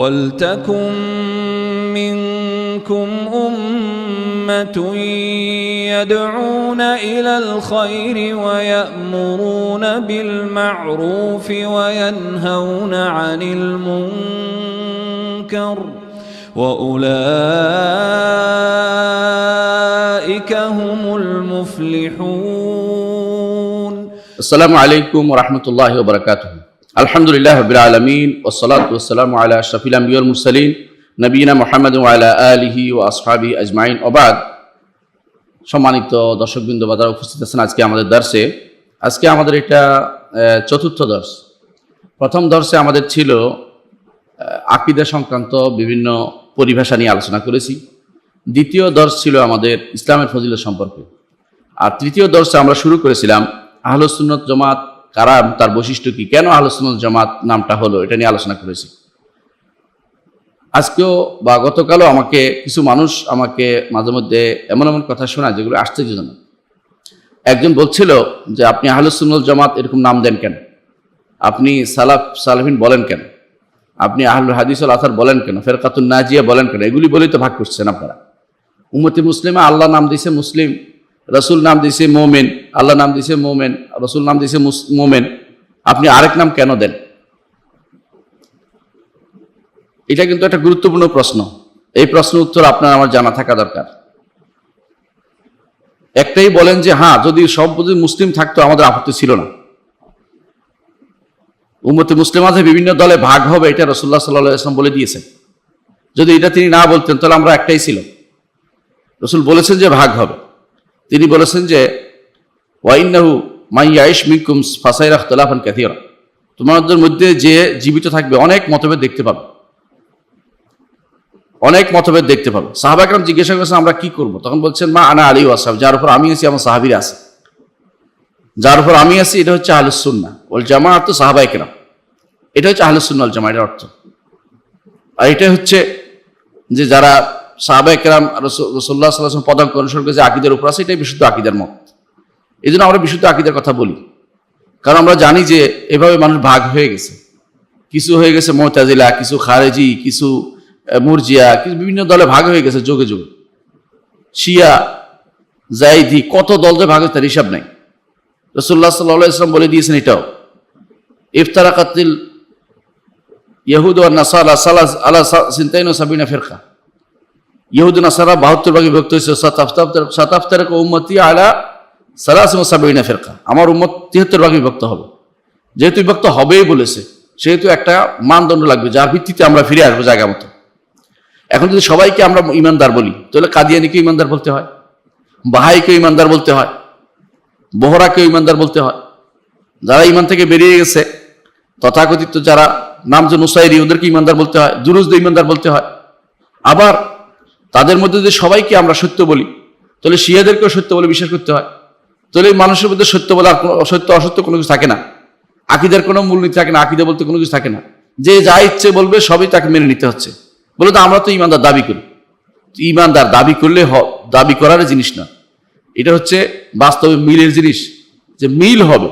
وَلْتَكُنْ مِنْكُمْ أُمَّةٌ يَدْعُونَ إِلَى الْخَيْرِ وَيَأْمُرُونَ بِالْمَعْرُوفِ وَيَنْهَوْنَ عَنِ الْمُنْكَرِ وَأُولَئِكَ هُمُ الْمُفْلِحُونَ السلام عليكم ورحمة الله وبركاته. الحمد لله رب العالمين والصلاة والسلام على أشرف الأنبياء والمرسلين নবীনা মুহাম্মদ ওয়া আলা আলিহি ওয়া আসহাবিহি আজমাইন। ওবাদ, সম্মানিত দর্শকবৃন্দ বাজার উপস্থিত আছেন আজকে আমাদের দর্শে। আজকে আমাদের এটা চতুর্থ দর্শ। প্রথম দর্শে আমাদের ছিল আকীদা সংক্রান্ত বিভিন্ন পরিভাষা নিয়ে আলোচনা করেছি। দ্বিতীয় দর্শ ছিল আমাদের ইসলামের ফজিলত সম্পর্কে। আর তৃতীয় দর্শে আমরা শুরু করেছিলাম আহলুস সুন্নাত জামাত কারা, তার বৈশিষ্ট্য কি, কেন আহলুস সুন্নাত জামাত নামটা হলো, এটা নিয়ে আলোচনা করেছি। আজকেও বা গতকালও কিছু মানুষ আমাকে মাঝে মধ্যে এমন কথা শোনায় যেগুলো আশ্চর্যজনক। একজন বলছিল যে আপনি আহলুস সুন্নাত জামাত এরকম নাম দেন কেন, আপনি সালাফিন বলেন কেন, আপনি আহলুল হাদিস ওয়াল আসার বলেন কেন, ফেরকাতুন নাজিয়া বলেন কেন, এগুলি বলেই তো ভাগ করছেন আপনারা। উম্মতে মুসলিমা আল্লাহ নাম দিয়েছে মুসলিম, রসুল নাম দিয়েছে মোমেন, আল্লাহ নাম দিয়েছে মোমেন, রসুল নাম দিয়েছে মোমেন, আপনি আরেক নাম কেন দেন? এটা কিন্তু একটা গুরুত্বপূর্ণ প্রশ্ন। এই প্রশ্নের উত্তর আপনার আমার জানা থাকা দরকার। একটাই বলেন যে হ্যাঁ, যদি সব মুসলিম থাকতো আমাদের আপত্তি ছিল না। উম্মতে মুসলিমা যে বিভিন্ন দলে ভাগ হবে এটা রাসূলুল্লাহ সাল্লাল্লাহু আলাইহি ওয়াসাল্লাম বলে দিয়েছেন। যদি এটা তিনি না বলতেন তাহলে আমরা একটাই ছিল। রাসূল বলেছেন যে ভাগ হবে। তিনি বলেছেন যে ওয়াইন্নাহু মান ইয়াইশ মিনকুম ফাসাইরা ইখতিলাফান কাসীরা, তোমাদের মধ্যে যে জীবিত থাকবে অনেক মতভেদ দেখতে পাবে, অনেক মতভেদ দেখতে পাবে। সাহাবা কেরাম জিজ্ঞাসা করেছেন আমরা কি করব? তখন বলছেন মা আনা আলী ওয়া সাহাব, যার উপর আমি আছি আমার সাহাবীরা আছে, যার উপর আমি আছি এটা হচ্ছে আহলুস সুন্নাহ ওয়াল জামাআত, তো সাহাবায়ে কেরাম, এটা হচ্ছে আহলুস সুন্নাহ ওয়াল জামাআত এর অর্থ। আর এটা হচ্ছে যে যারা সাহাবায়ে কেরাম রাসূলুল্লাহ সাল্লাল্লাহু আলাইহি ওয়াসাল্লাম পদাঙ্ক অনুসরণ করে যে আকীদার উপর আছে, এটাই বিশুদ্ধ আকীদার মত। এই জন্য আমরা বিশুদ্ধ আকীদার কথা বলি, কারণ আমরা জানি যে এভাবে মানুষ ভাগ হয়ে গেছে। কিছু হয়ে গেছে মুতাজিলা, কিছু খারেজি, কিছু মুরজিয়া, কিছু বিভিন্ন দলে ভাগ হয়ে গেছে যোগে যোগে। শিয়া, জাইদি, কত দল যে ভাগ হয়েছে তার হিসাব নাই। রাসূলুল্লাহ সাল্লাল্লাহু আলাইহি ওয়াসাল্লাম বলে দিয়েছেন এটাও, ইফতারাকাতিল ইয়াহুদ ওয়ান নাসারা আলা সিনতাইন ওয়া সাবিনা ফিরকা, ইহুদ নাসারা 72 ভাগে বিভক্ত হয়েছে। সাতাফতারাকা উম্মতি আলা সালাসিন ওয়া সাবিনা ফিরকা, আমার উম্মত 73 ভাগে বিভক্ত হবে। যেহেতু বিভক্ত হবেই বলেছে, সেহেতু একটা মানদণ্ড লাগবে যার ভিত্তিতে আমরা ফিরে আসবো জায়গা মতো। এখন যদি সবাইকে আমরা ইমানদার বলি তাহলে কাদিয়ানিকে ইমানদার বলতে হয়, বাহাইকে ইমানদার বলতে হয়, বহরাকে ইমানদার বলতে হয়। যারা ইমান থেকে বেরিয়ে গেছে তথাকথিত যারা নাম যে নুসাইরি, ওদেরকে ইমানদার বলতে হয়, দুরুজদের ইমানদার বলতে হয়। আবার তাদের মধ্যে যদি সবাইকে আমরা সত্য বলি তাহলে শিয়াদেরকেও সত্য বলে বিশ্বাস করতে হয়। তাহলে এই মানুষের মধ্যে সত্য বলে আর সত্য অসত্য কোনো কিছু থাকে না, আকীদার কোনো মূলনীতি থাকে না, আকীদা বলতে কোনো কিছু থাকে না। যে যা ইচ্ছে বলবে সবই তাকে মেনে নিতে হচ্ছে। বলে তো আমরা তো ইমানদার দাবি করি। ইমানদার দাবি করলে দাবি করার জিনিস না, এটা হচ্ছে বাস্তবে মিলের জিনিস। যে মিল হবে,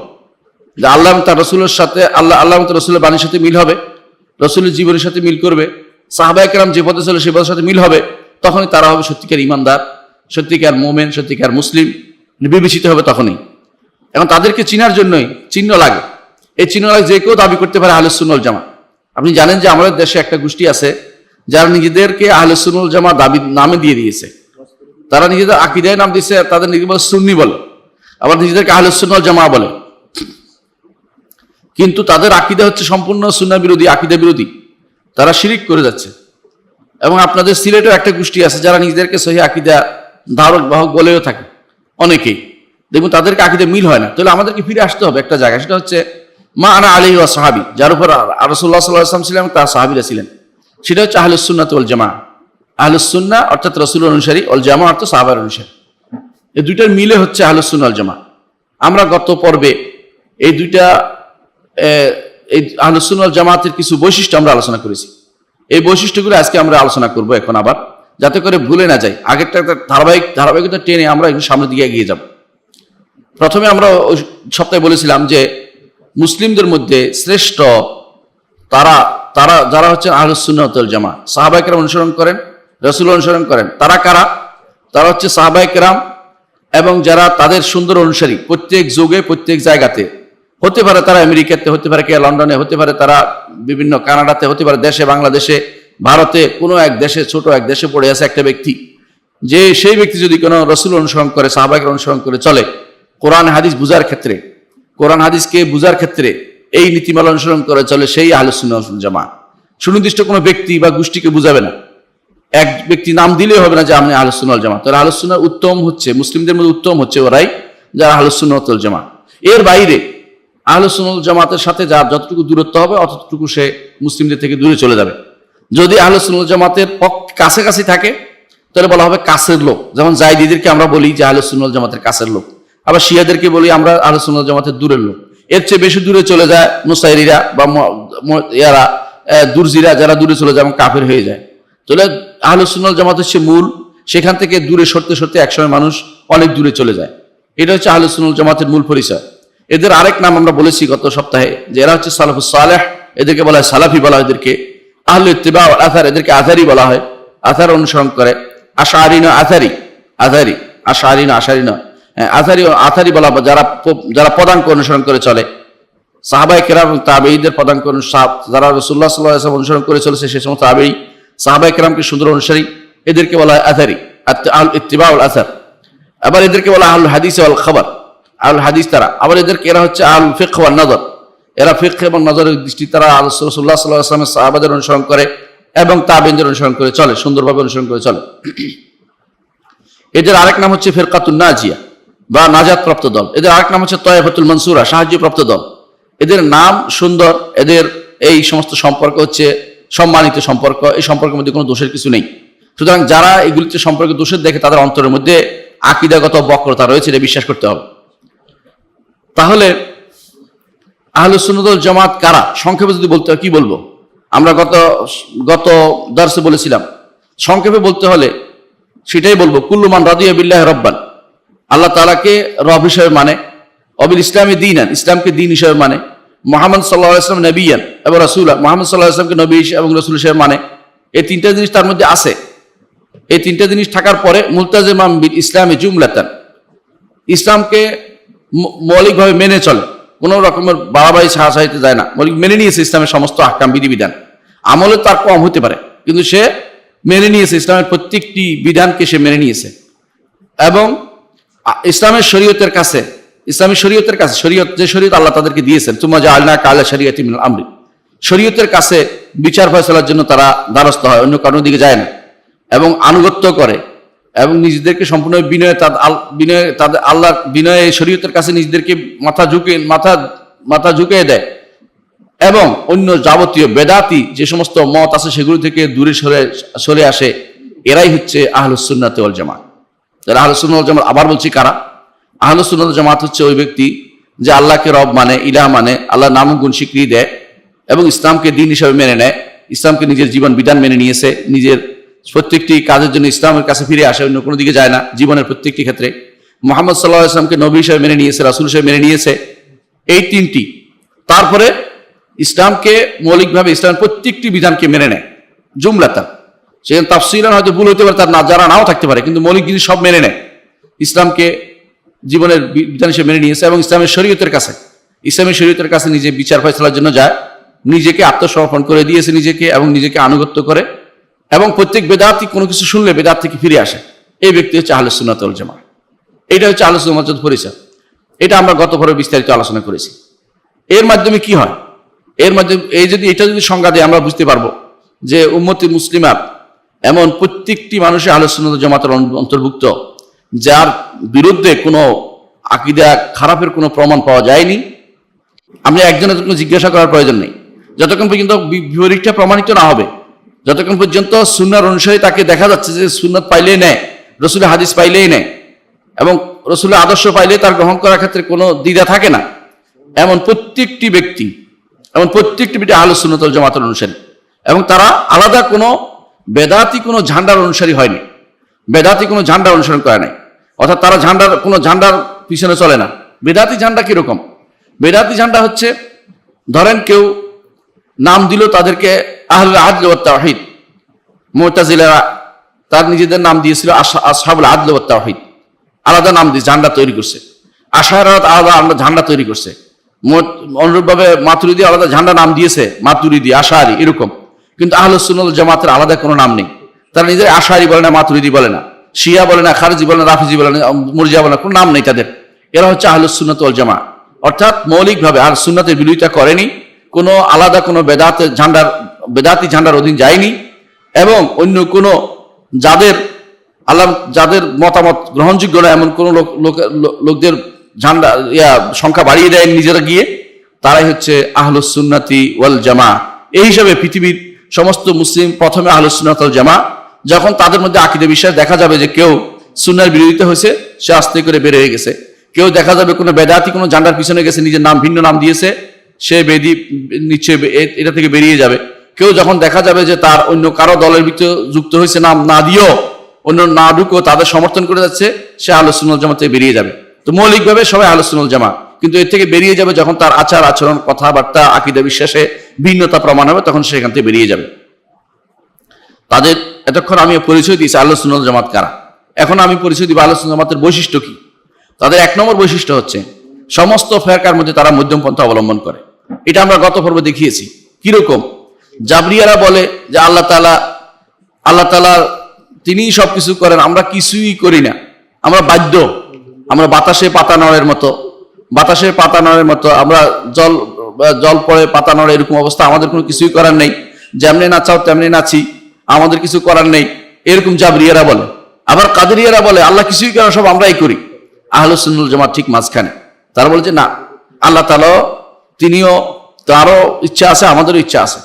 যে আল্লাহ তার রসুলের সাথে আল্লাহ তার রসুলের বাণীর সাথে মিল হবে, রসুলের জীবনের সাথে মিল করবে, সাহাবায়ে কেরাম যে পথে ছিল সে পথের সাথে মিল হবে, তখনই তারা হবে সত্যিকার ইমানদার, সত্যিকার মোমেন, সত্যিকার মুসলিম বিবেচিত হবে তখনই। এখন তাদেরকে চিনার জন্যই চিহ্ন লাগে। এই চিহ্ন লাগে যে কেউ দাবি করতে পারে আহলুস সুন্নাহ ওয়াল জামাত। আপনি জানেন যে আমাদের দেশে একটা গোষ্ঠী আছে যারা নিজেদেরকে আহলুস সুন্নাহ ওয়াল জামাত দাবি নামে দিয়ে দিয়েছে। তারা নিজেদের আকীদায় নাম দিয়েছে, তাদের নিজেদের বলে সুন্নি বলে, আবার নিজেদেরকে আহলুস সুন্নাহ ওয়াল জামাত বলে। কিন্তু তাদের আকীদা হচ্ছে সম্পূর্ণ সুন্নাহ বিরোধী, আকীদা বিরোধী। তারা শিরিক করে যাচ্ছে। এবং আপনাদের সিলেটেও একটা গোষ্ঠী আছে যারা নিজেদেরকে সহিহ আকীদা ধারক বাহক বলেও থাকে অনেকেই। দেখুন তাদেরকে আকীদা মিল হয় না। তাহলে আমাদেরকে ফিরে আসতে হবে একটা জায়গায়, সেটা হচ্ছে মা আনা আলাইহি ওয়া সাহাবী, যার উপর রাসূলুল্লাহ সাল্লাল্লাহু আলাইহি ওয়াসাল্লাম ছিলেন, তার সাহাবীরা ছিলেন, সেটা হচ্ছে আহলুস সুন্নাহ ওয়াল জামাআহ। আহলুস সুন্নাহ অর্থাৎ রাসূলের অনুসারী, ওয়াল জামাআহ অর্থাৎ সাহাবার অনুসারী। এই দুইটার মিলে হচ্ছে আহলুস সুন্নাহ ওয়াল জামাআহ। আমরা গত পর্বে এই আহলুস সুন্নাহ ওয়াল জামাআতের কিছু বৈশিষ্ট্য আমরা আলোচনা করেছি। এই বৈশিষ্ট্যগুলো আজকে আমরা আলোচনা করব এখন আবার, যাতে করে ভুলে না যাই। আগেরটা একটা ধারাবাহিকতা টেনে আমরা একটু সামনের দিকে এগিয়ে যাব। প্রথমে আমরা সপ্তাহে বলেছিলাম যে মুসলিমদের মধ্যে শ্রেষ্ঠ তারা তারা যারা হচ্ছে আহলুস সুন্নাহ ওয়াল জামাত, সাহাবায়ে কেরাম অনুসরণ করেন, রাসূল অনুসরণ করেন, তারা কারা? তারা হচ্ছে সাহাবায়ে কেরাম এবং যারা তাদের সুন্দর অনুসারী প্রত্যেক যুগে প্রত্যেক জায়গাতে, হতে পারে তারা আমেরিকাতে, হতে পারে কে লন্ডনে, হতে পারে তারা বিভিন্ন কানাডাতে, হতে পারে দেশে, বাংলাদেশে, ভারতে, কোনো এক দেশে, ছোট এক দেশে পড়ে আছে একটা ব্যক্তি, যে সেই ব্যক্তি যদি কোনো রাসূল অনুসরণ করে, সাহাবায়ে কেরাম অনুসরণ করে চলে, কোরআন হাদিস বুঝার ক্ষেত্রে, কোরআন হাদিসকে বুঝার ক্ষেত্রে এই নীতিমালা অনুসরণ করে চলে, সেই আহলুস সুন্নাহ ওয়াল জামাত। সুনির্দিষ্ট কোনো ব্যক্তি বা গোষ্ঠীকে বুঝাবে না, এক ব্যক্তি নাম দিলেই হবে না যে আপনি আহলুস সুন্নাহ ওয়াল জামাত। তাহলে আহলুস সুন্নাহ উত্তম হচ্ছে, মুসলিমদের মধ্যে উত্তম হচ্ছে ওরাই যারা আহলুস সুন্নাহ ওয়াল জামাত। এর বাইরে আহলুস সুন্নাহ ওয়াল জামাতের সাথে যার যতটুকু দূরত্ব হবে অতটুকু সে মুসলিমদের থেকে দূরে চলে যাবে। যদি আহলুস সুন্নাহ ওয়াল জামাতের কাছাকাছি থাকে তাহলে বলা হবে কাছের লোক, যেমন জাইদিদেরকে আমরা বলি যে আহলুস সুন্নাহ ওয়াল জামাতের কাছের লোক, আবার শিয়াদেরকে বলি আমরা আহলুস সুন্নাহ ওয়াল জামাতের দূরের লোক। এর চেয়ে বেশি দূরে চলে যায় নুসাইরিরা বা ইয়ারা দুরজিরা, যারা দূরে চলে যায় এবং কাফের হয়ে যায়। তাহলে আহলুস সুন্নাহ ওয়াল জামাত হচ্ছে মূল, সেখান থেকে দূরে সরতে সরতে একসময় মানুষ অনেক দূরে চলে যায়। এটা হচ্ছে আহলুস সুন্নাহ ওয়াল জামাতের মূল পরিচয়। এদের আরেক নাম আমরা বলেছি গত সপ্তাহে যে এরা হচ্ছে সালাফুস সালেহ, এদেরকে বলা হয় সালাফি বলা হয়, এদেরকে আহলুল ইত্তিবা ওয়াল আসার, এদেরকে আযারি বলা হয়, আসার অনুসরণ করে। আশআরী আযারি, আযারি আশআরী আশআরী আযারি আযারি বলা, যারা পদাঙ্ক অনুসরণ করে চলে, সাহাবায়ে কেরাম এবং তাবেঈদের পদাঙ্ক যারা রাসূলুল্লাহ সাল্লাল্লাহু আলাইহি ওয়াসাল্লাম অনুসরণ করে চলেছে, সেই সমস্ত তাবেঈ সাহাবায়ে কেরামকে সুন্দর অনুসারী, এদেরকে বলা হয় আযারি, আল ইত্তিবা ওয়াল আসার। আবার এদেরকে বলা আহলুল হাদিস ওয়াল খবর, আহলুল হাদিস তারা। আবার এদেরকে এরা হচ্ছে আহলুল ফিকহ ওয়ান নজর, এরা ফিকহ এবং নজরের দৃষ্টি তারা রাসূলুল্লাহ সাল্লাল্লাহু আলাইহি ওয়াসাল্লামের সাহাবাদের অনুসরণ করে এবং তাবেঈদের অনুসরণ করে চলে, সুন্দরভাবে অনুসরণ করে চলে। এদের আরেক নাম হচ্ছে ফিরকাতুন নাজিয়া বা নাজাত প্রাপ্ত দল। এদের আরেক নাম হচ্ছে তয়ফাতুল মনসুরা, সাহায্যপ্রাপ্ত দল। এদের নাম সুন্দর, এদের এই সমস্ত সম্পর্ক হচ্ছে সম্মানিত সম্পর্ক, এই সম্পর্কের মধ্যে কোনো দোষের কিছু নেই। সুতরাং যারা এগুলিতে সম্পর্কে দোষের দেখে তাদের অন্তরের মধ্যে আকীদাগত বক্রতা রয়েছে, এটা বিশ্বাস করতে হবে। তাহলে আহলুস সুন্নাহ ওয়াল জামাত কারা, সংক্ষেপে যদি বলতে হয় কি বলবো? আমরা গত দর্শে বলেছিলাম, সংক্ষেপে বলতে হলে সেটাই বলবো, কুল্লু মান রাদিয়া বিল্লাহি রাব্বান, আল্লাহ তাআলাকে রব হিসেবে মানে, অবিল ইসলামী দীনান, ইসলামকে দিন হিসেবে মানে, মুহাম্মদ সাল্লাল্লাহু আলাইহি ওয়াসাল্লাম নবিয়ান এবং রাসূলা, মুহাম্মদ সাল্লাল্লাহু আলাইহি ওয়াসাল্লামকে নবী এবং রাসূল হিসেবে মানে। এই তিনটা জিনিস তার মধ্যে আছে। এই তিনটা জিনিস থাকার পরে মুলতাজিমান বিল ইসলামি জুমলাতান, ইসলামকে মৌলিকভাবে মেনে চলে, কোনো রকমের বাড়াবাড়ি ছাড়াছাড়িতে যায় না, মৌলিক মেনে নিয়েছে ইসলামের সমস্ত আহকাম বিধিবিধান। আমলে তার কম হতে পারে, কিন্তু সে মেনে নিয়েছে, ইসলামের প্রত্যেকটি বিধানকে সে মেনে নিয়েছে। এবং ইসলামের শরীয়তের কাছে, ইসলামী শরীয়তের কাছে, শরীয়ত যে শরীয়ত আল্লাহ তাদেরকে দিয়েছেন, তুম্মা জাআলনাকা আলা শারিয়াতি মিনাল আমরি, শরীয়তের কাছে বিচার ফয়সালার জন্য তারা দ্বারস্থ হয়, অন্য কারোর দিকে যায় না, এবং আনুগত্য করে এবং নিজেদেরকে সম্পূর্ণ তাদের আল্লাহর বিনয়ে শরীয়তের কাছে নিজেদেরকে মাথা ঝুঁকিয়ে দেয় এবং অন্য যাবতীয় বেদাতি যে সমস্ত মত আছে সেগুলো থেকে দূরে সরে আসে। এরাই হচ্ছে আহলুস সুন্নাহ ওয়াল জামাত। যারা আহলুস সুন্নাহ ওয়াল জামাত, আবার বলছি কারা? আহলুস সুন্নাহ ওয়াল জামাত হচ্ছে ওই ব্যক্তি যে আল্লাহকে রব মানে, ইলাহ মানে, আল্লাহর নাম গুণ স্বীকৃতি দেয় এবং ইসলামকে দিন হিসাবে মেনে নেয়, ইসলামকে নিজের জীবন বিধান মেনে নিয়েছে, নিজের প্রত্যেকটি কাজের জন্য ইসলামের কাছে ফিরে আসে, অন্য কোনো দিকে যায় না জীবনের প্রত্যেকটি ক্ষেত্রে। মুহাম্মদ সাল্লাল্লাহু আলাইহি ওয়াসাল্লামকে নবী হিসেবে মেনে নিয়েছে, রাসূল হিসেবে মেনে নিয়েছে। এই তিনটি, তারপরে ইসলামকে মৌলিকভাবে ইসলামের প্রত্যেকটি বিধানকে মেনে নেয় জুমলাতান। সেখানে তাফসীলান হয়তো ভুল হতে পারে, তার না যারা নাও থাকতে পারে, কিন্তু মৌলিক জিনিস সব মেনে নেয়, ইসলামকে জীবনের বিধান হিসেবে মেনে নিয়েছে এবং ইসলামের শরীয়তের কাছে, ইসলামী শরীয়তের কাছে নিজে বিচার ফয়সালার জন্য যায়, নিজেকে আত্মসমর্পণ করে দিয়েছে নিজেকে এবং নিজেকে আনুগত্য করে, এবং প্রত্যেক বেদাতি কোনো কিছু শুনলে বেদাত থেকে ফিরে আসে। এই ব্যক্তি হচ্ছে আহলুস সুন্নাহ ওয়াল জামাত। এটা হচ্ছে আহলুস সুন্নাহ ওয়াল জামাতের পরিচয়। এটা আমরা গত পর্বে বিস্তারিত আলোচনা করেছি। এর মাধ্যমে কি হয়? এর মাধ্যমে এটা যদি সংজ্ঞা দেয় আমরা বুঝতে পারবো যে উম্মতি মুসলিমাত এমন প্রত্যেকটি মানুষের আহলুস সুন্নাহ ওয়াল জামাতের অন্তর্ভুক্ত, যার বিরুদ্ধে কোনো আকীদা খারাপের কোনো প্রমাণ পাওয়া যায়নি। আপনি একজনের জন্য জিজ্ঞাসা করার প্রয়োজন নেই, যতক্ষণ পর্যন্ত বিপরীতটা প্রমাণিত না হবে, যতক্ষণ পর্যন্ত সুন্নাহর অনুসারী তাকে দেখা যাচ্ছে যে সুন্নাত পাইলেই নেয়, রসুলের হাদিস পাইলেই নেয় এবং রসুলের আদর্শ পাইলে তার গ্রহণ করার ক্ষেত্রে কোনো দ্বিধা থাকে না, এমন প্রত্যেকটি ব্যক্তি আহলুস সুন্নাহ ওয়াল জামাতের অনুসারী। এবং তারা আলাদা কোনো বেদাতি কোনো ঝান্ডার অনুসারী হয়নি, বেদাতি কোনো ঝান্ডা অনুসরণ করে নাই, অর্থাৎ তারা কোনো ঝান্ডার পিছনে চলে না। বেদাতি ঝান্ডা কিরকম? বেদাতি ঝান্ডা হচ্ছে, ধরেন কেউ নাম দিল তাদেরকে আহলুল আদল ওয়াত তাওহীদ। মুতাজিলারা তার নিজেদের নাম দিয়েছিল আসহাবুল আদল ওয়াত তাওহীদ, আলাদা নাম দিয়ে ঝান্ডা তৈরি করছে। আশায়রা আলাদা ঝান্ডা তৈরি করছে। অনুরূপভাবে মাতুরিদি আলাদা ঝান্ডা নাম দিয়েছে, মাতুরিদি, আশারি এরকম। কিন্তু আহলুস সুন্নাহ ওয়াল জামাতের আলাদা কোনো নাম নেই। তারা নিজের আশারি বলে না, মাতুরিদি বলে না, শিয়া বলে না, খারিজি বলে না, রাফিজি বলে না, মুরজিয়া বলে না, কোনো নাম নেই তাদের। এরা হচ্ছে আহলুস সুন্নাহ ওয়াল জামাত, অর্থাৎ মৌলিকভাবে আর সুন্নাতের বিরোধিতা করেনি, কোনো আলাদা কোনো বেদাতি ঝান্ডার অধীন যায়নি, এবং অন্য কোনো যাদের মতামত গ্রহণযোগ্য না এমন কোন লোকদের ঝান্ডা সংখ্যা বাড়িয়ে দেয় নিজেরা গিয়ে, তারাই হচ্ছে আহলুস সুন্নাতি ওয়াল জামা। এই হিসাবে পৃথিবীর সমস্ত মুসলিম প্রথমে আহলুস সুন্নাত ওয়াল জামা। যখন তাদের মধ্যে আকীদা বিশ্বাস দেখা যাবে যে কেউ সুন্নাহর বিরোধিতা হয়েছে, সে আস্তে করে বের হয়ে গেছে। কেউ দেখা যাবে কোনো বেদাতি কোনো ঝান্ডার পিছনে গেছে, নিজের নাম ভিন্ন নাম দিয়েছে, সে বেদি নিচ্ছে, এটা থেকে বেরিয়ে যাবে। কেউ যখন দেখা যাবে যে তার অন্য কারো দলের ভিতরে যুক্ত হয়েছে, নাম না দিয়েও অন্য না ঢুকেও তাদের সমর্থন করে যাচ্ছে, সে আহলুস সুন্নাহ ওয়াল জামাত থেকে বেরিয়ে যাবে। তো মৌলিকভাবে সবাই আহলুস সুন্নাহ ওয়াল জামাত, কিন্তু এর থেকে বেরিয়ে যাবে যখন তার আচার আচরণ, কথাবার্তা, আকীদা বিশ্বাসে ভিন্নতা প্রমাণ হবে, তখন সেখান থেকে বেরিয়ে যাবে। তাদের এতক্ষণ আমি পরিচয় দিয়েছি আহলুস সুন্নাহ ওয়াল জামাত কারা। এখন আমি পরিচয় দিব আহলুস সুন্নাহ ওয়াল জামাতের বৈশিষ্ট্য কি। তাদের 1 নম্বর বৈশিষ্ট্য হচ্ছে সমস্ত ফেরকার মধ্যে তারা মধ্যম পন্থা অবলম্বন করে। এটা আমরা গত পর্বে দেখিয়েছি। কিরকম? জাবরিয়ারা বলে যে আল্লাহ তাআলা তিনিই সবকিছু করেন, আমরা কিছুই করি না, আমরা বাধ্য, আমরা বাতাসে পাতা নড়ের মতো, আমরা জল পড়ে পাতা নড়ে এরকম অবস্থা, আমাদের কোনো কিছুই করার নেই, যেমনি নাচাও তেমনি নাচি, আমাদের কিছু করার নেই, এরকম জাবরিয়ারা বলে। আবার কাদেরিয়ারা বলে আল্লাহ কিছুই করেন, সব আমরাই করি। আহলুস সুন্নাহ ওয়াল জামাত ঠিক মাঝখানে। তারা বলে যে না, আল্লাহ তাআলা তিনিও, তারও ইচ্ছা আছে, আমাদেরও ইচ্ছা আছে,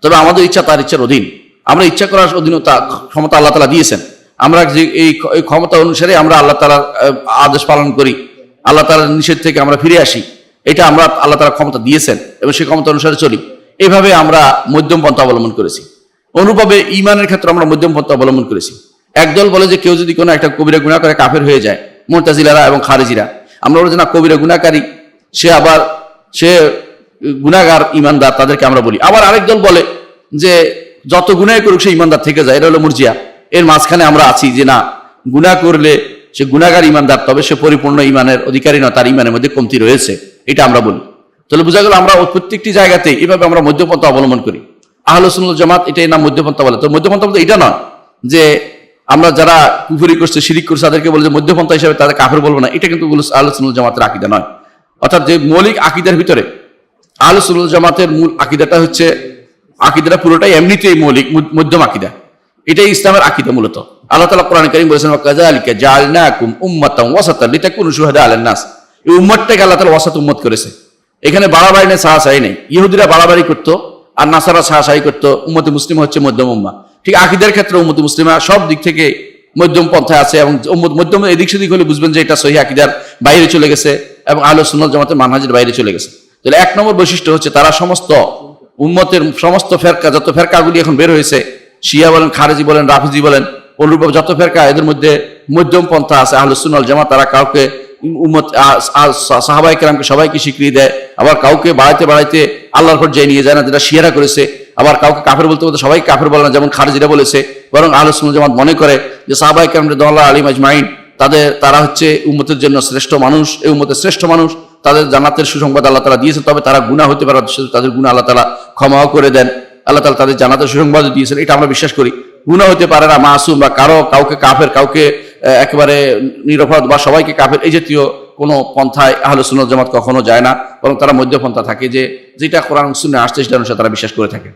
তবে আমাদের ইচ্ছা তার ইচ্ছার অধীন। আমরা ইচ্ছা করার অধীনতা ক্ষমতা আল্লাহ তাআলা দিয়েছেন। আমরা যে এই ক্ষমতা অনুসারে আমরা আল্লাহ তাআলার আদেশ পালন করি, আল্লাহ তাআলার নিষেধ থেকে আমরা ফিরে আসি, এটা আমরা আল্লাহ তাআলা ক্ষমতা দিয়েছেন এবং সেই ক্ষমতা অনুসারে চলি। এইভাবে আমরা মধ্যম পন্থা অবলম্বন করেছি। অনুরূপভাবে ঈমানের ক্ষেত্রে আমরা মধ্যম পন্থা অবলম্বন করেছি। একদল বলে যে কেউ যদি কোনো একটা কবিরা গুনাহ করে কাফের হয়ে যায়, মুতাজিলারা এবং খারিজিরা। আমরা বলি যে না, কবিরা গুনাহকারী, সে গুনাহগার, ঈমানদার, তাদেরকে আমরা বলি। আবার আরেক দল বলে যে যত গুনাহ করুক সে ঈমানদার থেকে যায়, এটা হলো মুরজিয়া। এর মাঝখানে আমরা আছি যে না, গুনাহ করলে সে গুনাহগার ঈমানদার, তবে সে পরিপূর্ণ ঈমানের অধিকারী নয়, তার ঈমানের মধ্যে কমতি রয়েছে, এটা আমরা বলি। তাহলে বোঝা গেল আমরা প্রত্যেকটি জায়গাতে এভাবে আমরা মধ্যপন্থা অবলম্বন করি। আহলুস সুন্নাহ ওয়াল জামাত এটাই নাম মধ্যপন্থা বলে। তো মধ্যপন্থা বলতে এটা নয় যে আমরা যারা কুফরি করছে, শিরিক করছে, তাদেরকে বলে যে মধ্যপন্থা হিসেবে তাদের কাফের বলবো না, এটা কিন্তু আহলুস সুন্নাহ ওয়াল জামাতের আকীদা নয়। অর্থাৎ যে মৌলিক আকীদার ভিতরে আহলুস সুন্নাহ ওয়াল জামাতের মূল আকীদাটা হচ্ছে, আকীদাটা পুরোটাই এমনিতেই মৌলিক মধ্যম আকীদা। এটাই ইসলামের আকীদা মূলত। আল্লাহ তাআলা কোরআনে কারীম বলেছেন, ওয়াকাযালিকা জাআলনাকুম উম্মাতান ওয়াসাতান লিতাকুনু শুহাদা আলান নাস। এই উম্মতটাকে আল্লাহ তাআলা ওয়াসাত উম্মত করেছে। এখানে বাড়াবাড়ি নেই, ছাড়াছাড়ি নেই। ইহুদিরা বাড়াবাড়ি করতো আর নাসারা ছাড়াছাড়ি করতো। উম্মতে মুসলিমা হচ্ছে মধ্যম উম্মাহ। ঠিক আকীদার ক্ষেত্রে উম্মতে মুসলিমা সব দিক থেকে মধ্যম পন্থায় আছে, এবং মধ্যম এদিক সেদিক হলে বুঝবেন যে এটা সহিহ আকীদার বাইরে চলে গেছে এবং আহলুস সুন্নাহ ওয়াল জামাতের মানহাজের বাইরে চলে গেছে। তাহলে 1 নম্বর বৈশিষ্ট্য হচ্ছে তারা সমস্ত উম্মতের সমস্ত ফেরকা, যত ফেরকাগুলি এখন বের হয়েছে, শিয়া বলেন, খারেজি বলেন, রাফিজি বলেন, অনুরূপভাবে যত ফেরকা, এদের মধ্যে মধ্যম পন্থা আছে। আহলুস সুন্নাহ ওয়াল জামাত তারা কাউকে উম্মত সাহাবায়ে কেরামকে সবাইকে স্বীকৃতি দেয়, আবার কাউকে বাড়াইতে আল্লাহর পর্যায়ে নিয়ে যায় না, যেটা শিয়ারা করেছে। আবার কাউকে কাফের বলতে সবাই কাফের বলে না, যেমন খারিজিরা বলেছে। বরং আহলুস সুন্নাহ ওয়াল জামাত মনে করে যে সাহাবায়ে কেরাম রাদিয়াল্লাহু আলাইহিম আজমাইন তারা হচ্ছে উম্মতের জন্য শ্রেষ্ঠ মানুষ, এই উম্মতের শ্রেষ্ঠ মানুষ, তাদের জান্নাতের সুসংবাদ আল্লাহ তাআলা দিয়েছেন। তবে তারা গুনাহ হতে পারে, তাদের গুনাহ আল্লাহ তাআলা ক্ষমাও করে দেন। আল্লাহ তাআলা তাদের জান্নাতের সুসংবাদ দিয়েছেন, এটা আমরা বিশ্বাস করি। গুনাহ হতে পারে না, মাসুম বা কাউকে কাফের, কাউকে একেবারে নিরপরাধ বা সবাইকে কাফের, এই জাতীয় কোনো পন্থায় আহলুস সুন্নাহ ওয়াল জামাত কখনো যায় না। বরং তারা মধ্যপন্থা থাকে, যেটা কোরআন সুন্নাহ আসছে সেটা অনুসারে তারা বিশ্বাস করে থাকে।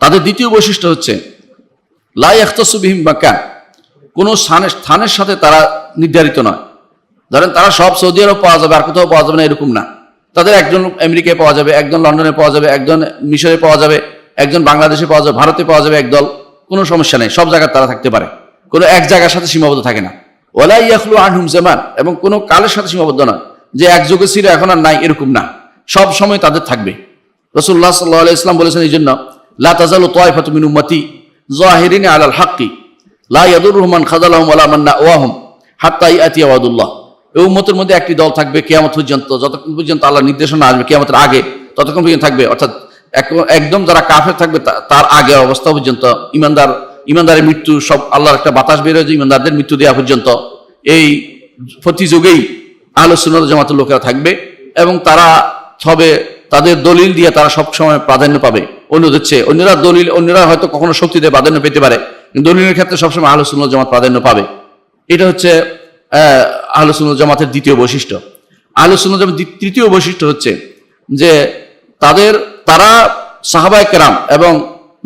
তাদের দ্বিতীয় বৈশিষ্ট্য হচ্ছে লা ইয়াখতাসু বিহিম মাকান, কোনো স্থানের সাথে তারা নির্ধারিত নয়। ধরেন তারা সব সৌদি আরব পাওয়া যাবে আর কোথাও পাওয়া যাবে না, এরকম না। তাদের একজন আমেরিকায় পাওয়া যাবে, একজন লন্ডনে পাওয়া যাবে, একজন মিশরে পাওয়া যাবে, একজন বাংলাদেশে পাওয়া যাবে, ভারতে পাওয়া যাবে একদল, কোনো সমস্যা নেই, সব জায়গায় তারা থাকতে পারে, কোনো এক জায়গার সাথে সীমাবদ্ধ থাকে না। ওয়ালা ইয়াখলু আনহুম জামান, এবং কোনো কালের সাথে সীমাবদ্ধ নয়, যে এক যুগে ছিল এখন আর নাই, এরকম না, সব সময় তাদের থাকবে। রাসূলুল্লাহ সাল্লাল্লাহু আলাইহি ওয়াসাল্লাম বলেছেন এই জন্য, লা তাযালু তায়ফাতুম মিন উম্মতি যাহিরিনা আলাল হাক্কি লা ইয়াদুররুহুম মান খাযালাহুম ওয়ালা মান নাওয়াহুম হাত্তা ইয়াতি ওয়াদুল্লাহ। এই উম্মতের মধ্যে একটি দল থাকবে কিয়ামত পর্যন্ত, যতক্ষণ পর্যন্ত আল্লাহর নির্দেশনা আসবে কিয়ামতের আগে, ততক্ষণ পর্যন্ত থাকবে। অর্থাৎ একদম যারা কাফের থাকবে তার আগে অবস্থা পর্যন্ত ইমানদারের মৃত্যু, সব আল্লাহর একটা বাতাস বের হয়েছে ইমানদারদের মৃত্যু দেওয়া পর্যন্ত এই প্রতি যুগেই আহলুস সুন্নাত ওয়াল জামাতের লোকেরা থাকবে এবং তারা হবে তাদের দলিল দিয়ে তারা সবসময় প্রাধান্য পাবে অন্যদের চেয়ে। অন্যরা হয়তো কখনো শক্তিতে প্রাধান্য পেতে পারে, কিন্তু দলিলের ক্ষেত্রে সবসময় আহলুস সুন্নাত ওয়াল জামাত প্রাধান্য পাবে। এটা হচ্ছে আহলুস সুন্নাত ওয়াল জামাতের দ্বিতীয় বৈশিষ্ট্য। আহলুস সুন্নাত ওয়াল জামাতের তৃতীয় বৈশিষ্ট্য হচ্ছে যে তারা সাহাবায়ে কেরাম এবং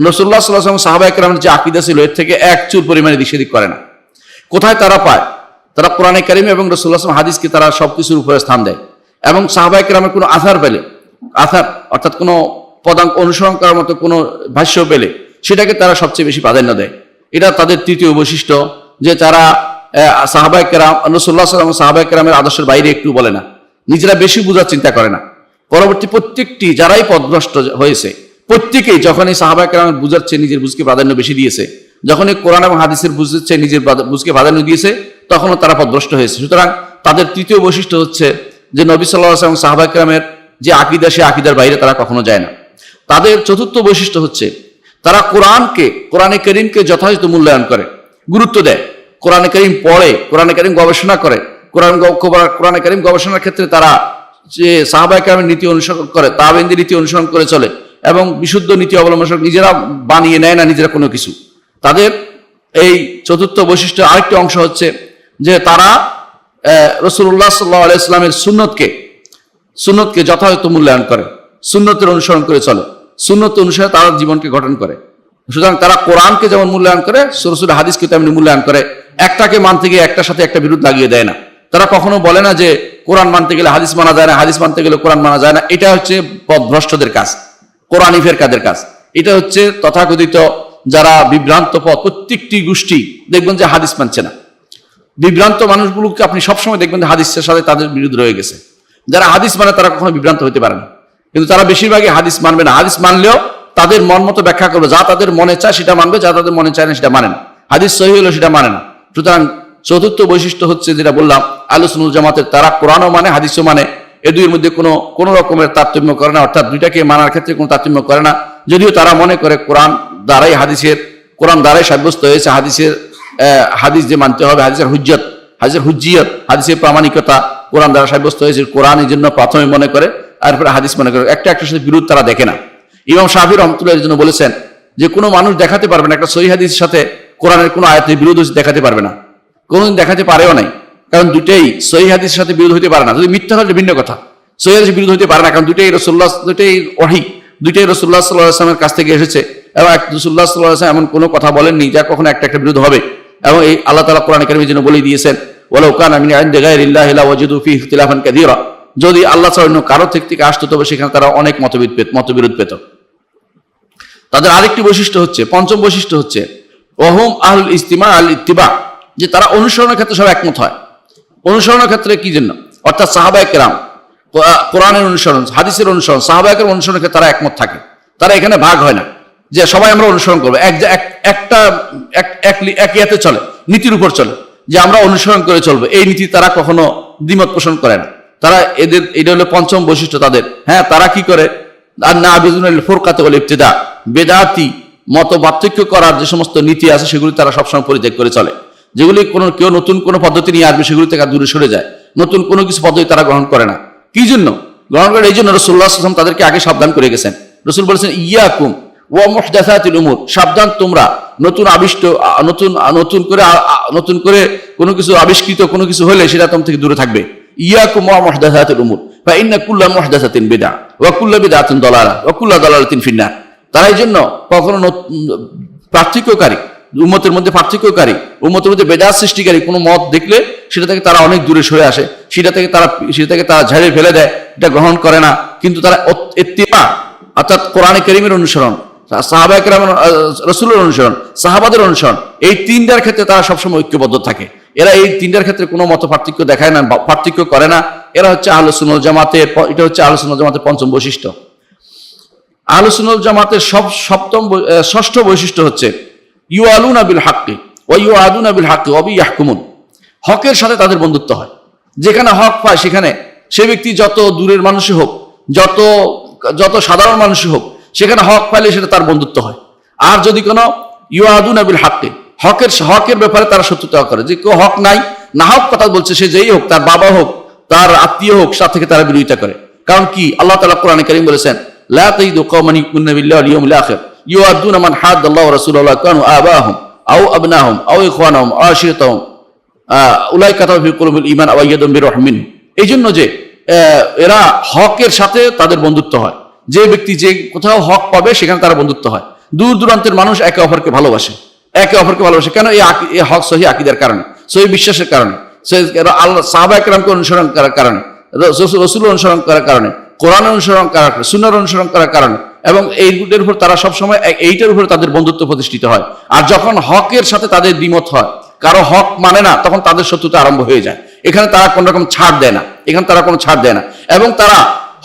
রাসূলুল্লাহ সাল্লাল্লাহু আলাইহি ওয়াসাল্লাম সাহাবায়ে কেরামের যে আকীদা ছিল এর থেকে এক চুল পরিমাণে দিক সেদিক করে না। কোথায় তারা পায়? তারা কোরআনে কারীম এবং রাসূলুল্লাহ সাল্লাল্লাহু আলাইহি ওয়াসাল্লাম হাদিসকে তারা সবকিছুর উপরে স্থান দেয় এবং সাহাবায়ে কেরামের কোনো আথার অর্থাৎ কোনো পদাঙ্ক অনুসরণ করার মতো কোনো ভাষ্য পেলে সেটাকে তারা সবচেয়ে বেশি প্রাধান্য দেয়। এটা তাদের তৃতীয় বৈশিষ্ট্য যে তারা সাহাবায়ে কেরাম রাসূলুল্লাহ সাল্লাল্লাহু আলাইহি ওয়াসাল্লাম সাহাবায়ে কেরামের আদর্শের বাইরে একটু বলে না, নিজেরা বেশি বোঝার চিন্তা করে না। পরবর্তী প্রত্যেকটি যারাই পথভ্রষ্ট হয়েছে প্রত্যেকেই যখনই সাহাবায়ে কেরামের বুঝার চেয়ে নিজের বুঝকে প্রাধান্য বেশি দিয়েছে, যখনই কোরআন এবং হাদিসের বুঝের চেয়ে নিজের বুঝকে প্রাধান্য দিয়েছে তখনও তারা পথভ্রষ্ট হয়েছে। সুতরাং তাদের তৃতীয় বৈশিষ্ট্য হচ্ছে যে নবী সাল্লাল্লাহু আলাইহি ওয়াসাল্লাম সাহাবায়ে কেরামের যে আকীদা সে আকীদার বাইরে তারা কখনো যায় না। তাদের চতুর্থ বৈশিষ্ট্য হচ্ছে তারা কোরআনে কারীমকে যথাযথ মূল্যায়ন করে, গুরুত্ব দেয়। কোরআনে কারীম পড়ে, কোরআনে কারীম গবেষণা করে, কোরআনে কারীম গবেষণার ক্ষেত্রে তারা যে সাহাবায়ে কেরামের নীতি অনুসরণ করে, তাবেঈনদের নীতি অনুসরণ করে চলে এবং বিশুদ্ধ নীতি অবলম্বন করে, নিজেরা বানিয়ে নেয় না নিজেরা কোনো কিছু। তাদের এই চতুর্থ বৈশিষ্ট্য আরেকটি অংশ হচ্ছে যে তারা রাসূলুল্লাহ সাল্লাল্লাহু আলাইহি ওয়াসাল্লামের সুন্নতকে যথাযথ মূল্যায়ন করে, সুন্নতের অনুসরণ করে চলে, সুন্নত অনুসারে তারা জীবনকে গঠন করে। সুতরাং তারা কোরআনকে যেমন মূল্যায়ন করে রাসূলের হাদিসকে তেমনি মূল্যায়ন করে, একটাকে মানতে গিয়ে একটার সাথে একটা বিরোধ লাগিয়ে দেয় না। তারা কখনো বলে না যে কোরআন মানতে গেলে হাদিস মানা যায় না, হাদিস মানতে গেলে কোরআন মানা যায় না। এটা হচ্ছে পথভ্রষ্টদের কাজ, কোরআনিফের কাদের কাজ। এটা হচ্ছে তথাকথিত যারা বিভ্রান্ত পথ, প্রত্যেকটি গোষ্ঠী দেখবেন যে হাদিস মানছে না। বিভ্রান্ত মানুষগুলোকে আপনি সবসময় দেখবেন যে হাদিসের সাথে তাদের বিরোধ রয়ে গেছে। যারা হাদিস মানে তারা কখনো বিভ্রান্ত হতে পারে না, কিন্তু তারা বেশিরভাগই হাদিস মানবে না। হাদিস মানলেও তাদের মন মতো ব্যাখ্যা করবে, যা তাদের মনে চায় সেটা মানবে, যা তাদের মনে চায় না সেটা মানে না। হাদিস সহিহ হলো সেটা মানে না। সুতরাং চতুর্থ বৈশিষ্ট্য হচ্ছে যেটা বললাম আহলুস সুন্নাহ ওয়াল জামাতের, তারা কোরআনও মানে হাদিসও মানে, এ দুইয়ের মধ্যে কোনো রকমের তারতম্য করে না, অর্থাৎ দুইটাকে মানার ক্ষেত্রে কোনো তারতম্য করে না। যদিও তারা মনে করে কোরআন দ্বারাই সাব্যস্ত হয়েছে হাদিস যে মানতে হবে, হাদিসের হুজ্জিয়ত, হাদিসের প্রামাণিকতা কোরআন দ্বারা সাব্যস্ত হয়েছে, কোরআন এই জন্য প্রথমে মনে করে, তারপরে হাদিস মনে করে। একটার সাথে বিরোধ তারা দেখে না। ইমাম শাফিঈ রাহমাতুল্লাহ এর জন্য বলেছেন যে কোনো মানুষ দেখাতে পারবে না একটা সহিহ হাদিসের সাথে কোরআনের কোনো আয়াতের বিরোধ দেখাতে পারবে না, কোনোদিন দেখাতে পারেও নাই। কারণ দুটেই সহিহ হাদিসের সাথে বিরোধ হতে পারে না। যদি মিথ্যা হলে ভিন্ন কথা, সহিহ হাদিসের বিরোধ হতে পারে না, কারণ দুটাই ওহী, দুইটাই রাসূলুল্লাহ সাল্লাল্লাহু আলাইহি ওয়াসাল্লামের কাছ থেকে এসেছে এবং রাসূলুল্লাহ সাল্লাল্লাহু আলাইহি ওয়াসাল্লাম এমন কোনো কথা বলেননি যা কখনো একটা বিরোধ হবে। এবং এই আল্লাহ তাআলা কোরআনে কারীমের জন্য বলে দিয়েছেন ওয়ালাউ কানা মিন ইনদি গায়রিল্লাহি লাওয়াজিদু ফীহি ইখতিলাফান কাসীরা, যদি আল্লাহ ছাড়া অন্য কারো থেকে আসতো তবে সেখানে তারা অনেক মতবিরোধ পেত। তাদের আরেকটি বৈশিষ্ট্য হচ্ছে, পঞ্চম বৈশিষ্ট্য হচ্ছে ওয়াহুম আহলুল ইজতিমা আল ইত্তিবা, যে তারা অনুসরণের ক্ষেত্রে সব একমত হয়। অনুসরণের ক্ষেত্রে কি জন্য? অর্থাৎ সাহাবায়ে কেরাম কোরআনের অনুসরণ, হাদিসের অনুসরণ, সাহাবায়ে কেরাম অনুসরণের ক্ষেত্রে তারা একমত থাকে। তারা এখানে ভাগ হয় না যে সবাই আমরা অনুসরণ করবো, একইয়াতে চলে, নীতির উপর চলে যে আমরা অনুসরণ করে চলবো, এই নীতি তারা কখনো দ্বিমত পোষণ করে না। তারা এটা হলো পঞ্চম বৈশিষ্ট্য তাদের। হ্যাঁ, তারা কি করে? বেদাতি মত পার্থক্য করার যে সমস্ত নীতি আছে সেগুলি তারা সবসময় পরিত্যাগ করে চলে। যেগুলি কেউ নতুন কোনো পদ্ধতি নিয়ে আসবে সেগুলি থেকে দূরে সরে যায়, নতুন কোনো কিছু পদ্ধতি তারা গ্রহণ করে না। কি জন্য গ্রহণ করে? এই জন্য রাসূলুল্লাহ সাল্লাল্লাহু আলাইহি ওয়াসাল্লাম তাদেরকে আগে সাবধান করে গেছেন। রাসূল বলেছেন ইয়াকুম ওয়া মুহদাসাতিল উমুর, সাবধান তোমরা নতুন করে কোনো কিছু আবিষ্কৃত কোনো কিছু হলে সেটা তোমার থেকে দূরে থাকবে। ইয়াকুম ওয়া মুহদাসাতিল উমুর ফা ইন্না কুল্লা মুহদাসাতিন বিদআ ওয়া কুল্লা বিদআতিন দালালা ওয়া কুল্লা দালালাতিন ফিন্নার। তারা এই জন্য কখনো পার্থক্যকারী, উম্মতের মধ্যে পার্থক্যকারী, উম্মতের মধ্যে বেদাত সৃষ্টিকারী কোনো মত দেখলে সেটা থেকে তারা অনেক দূরে সরে আসে, সেটা থেকে তারা ঝাড়ে ফেলে দেয়, এটা গ্রহণ করে না। কিন্তু তারা ইত্তিবা অর্থাৎ কোরআনে কারীমের অনুসরণ, সাহাবায়ে কেরাম রাসূলের অনুসরণ, সাহাবাদের অনুসরণ, এই তিনটার ক্ষেত্রে তারা সবসময় ঐক্যবদ্ধ থাকে। এরা এই তিনটার ক্ষেত্রে কোনো মত পার্থক্য দেখায় না, পার্থক্য করে না। এরা হচ্ছে আহলুস সুন্নাহ ওয়াল জামাতের, এটা হচ্ছে আহলুস সুন্নাহ ওয়াল জামাতের পঞ্চম বৈশিষ্ট্য। আহলুস সুন্নাহ ওয়াল জামাতের ষষ্ঠ বৈশিষ্ট্য হচ্ছে ইউআলুনা বিল হাক্কি ওয়া ইউআদুনা বিল হাক্কি ওয়া বি ইয়াহকুমুন, হকের সাথে তাদের বন্ধুত্ব হয়। যেখানে হক পায় সেখানে সে ব্যক্তি যত দূরের মানুষই হোক, যত সাধারণ মানুষই হোক, সেখানে হক পাইলে সেটা তার বন্ধুত্ব হয়। আর যদি কোনো ইউআদুনা বিল হাক্কি, হকের ব্যাপারে তারা শত্রুতা করে, যে কেউ হক নাই, না হক কথা বলছে, সে যেই হোক, তার বাবা হোক, তার আত্মীয় হোক, তার থেকে তারা বিরোধিতা করে। কারণ কি, আল্লাহ তাআলা কোরআনে কারীম বলেছেন, লা তাজিদু কওমান ইউমিনুনা বিল্লাহি ওয়াল ইয়াউমিল আখির ইউআদুনা মান হাদ্দাল্লাহু ওয়া রাসূলুহু কানু আবাহুম আও আবনাহুম আও ইখওয়ানাহুম আও আশিরাতাহুম উলাইকা কাতাবা ফি কুলুবিহিল ঈমান ওয়া আইয়াদুহুম বিরুহিম মিনহু। এই জন্য যে এরা হকের সাথে তাদের বন্ধুত্ব হয়, যে ব্যক্তি যে কোথাও হক পাবে সেখানে তারা বন্ধুত্ব হয়। দূর দূরান্তের মানুষ একে অপরকে ভালোবাসে, কেন? এই হক সহি আকীদার কারণে, সহি বিশ্বাসের কারণে, আল্লাহ সাহাবায়ে কেরামকে অনুসরণ করার কারণে, রাসূল অনুসরণ করার কারণে, কোরআন অনুসরণ করার কারণে, সুন্নাহ অনুসরণ করার কারণে, এবং এইগুলোর উপর তারা সবসময় এইটার উপরে তাদের বন্ধুত্ব প্রতিষ্ঠিত হয়। আর যখন হকের সাথে তাদের দ্বিমত হয়, কারো হক মানে না, তখন তাদের শত্রুতা আরম্ভ হয়ে যায়। এখানে তারা কোন রকম ছাড় দেয় না, এবং তারা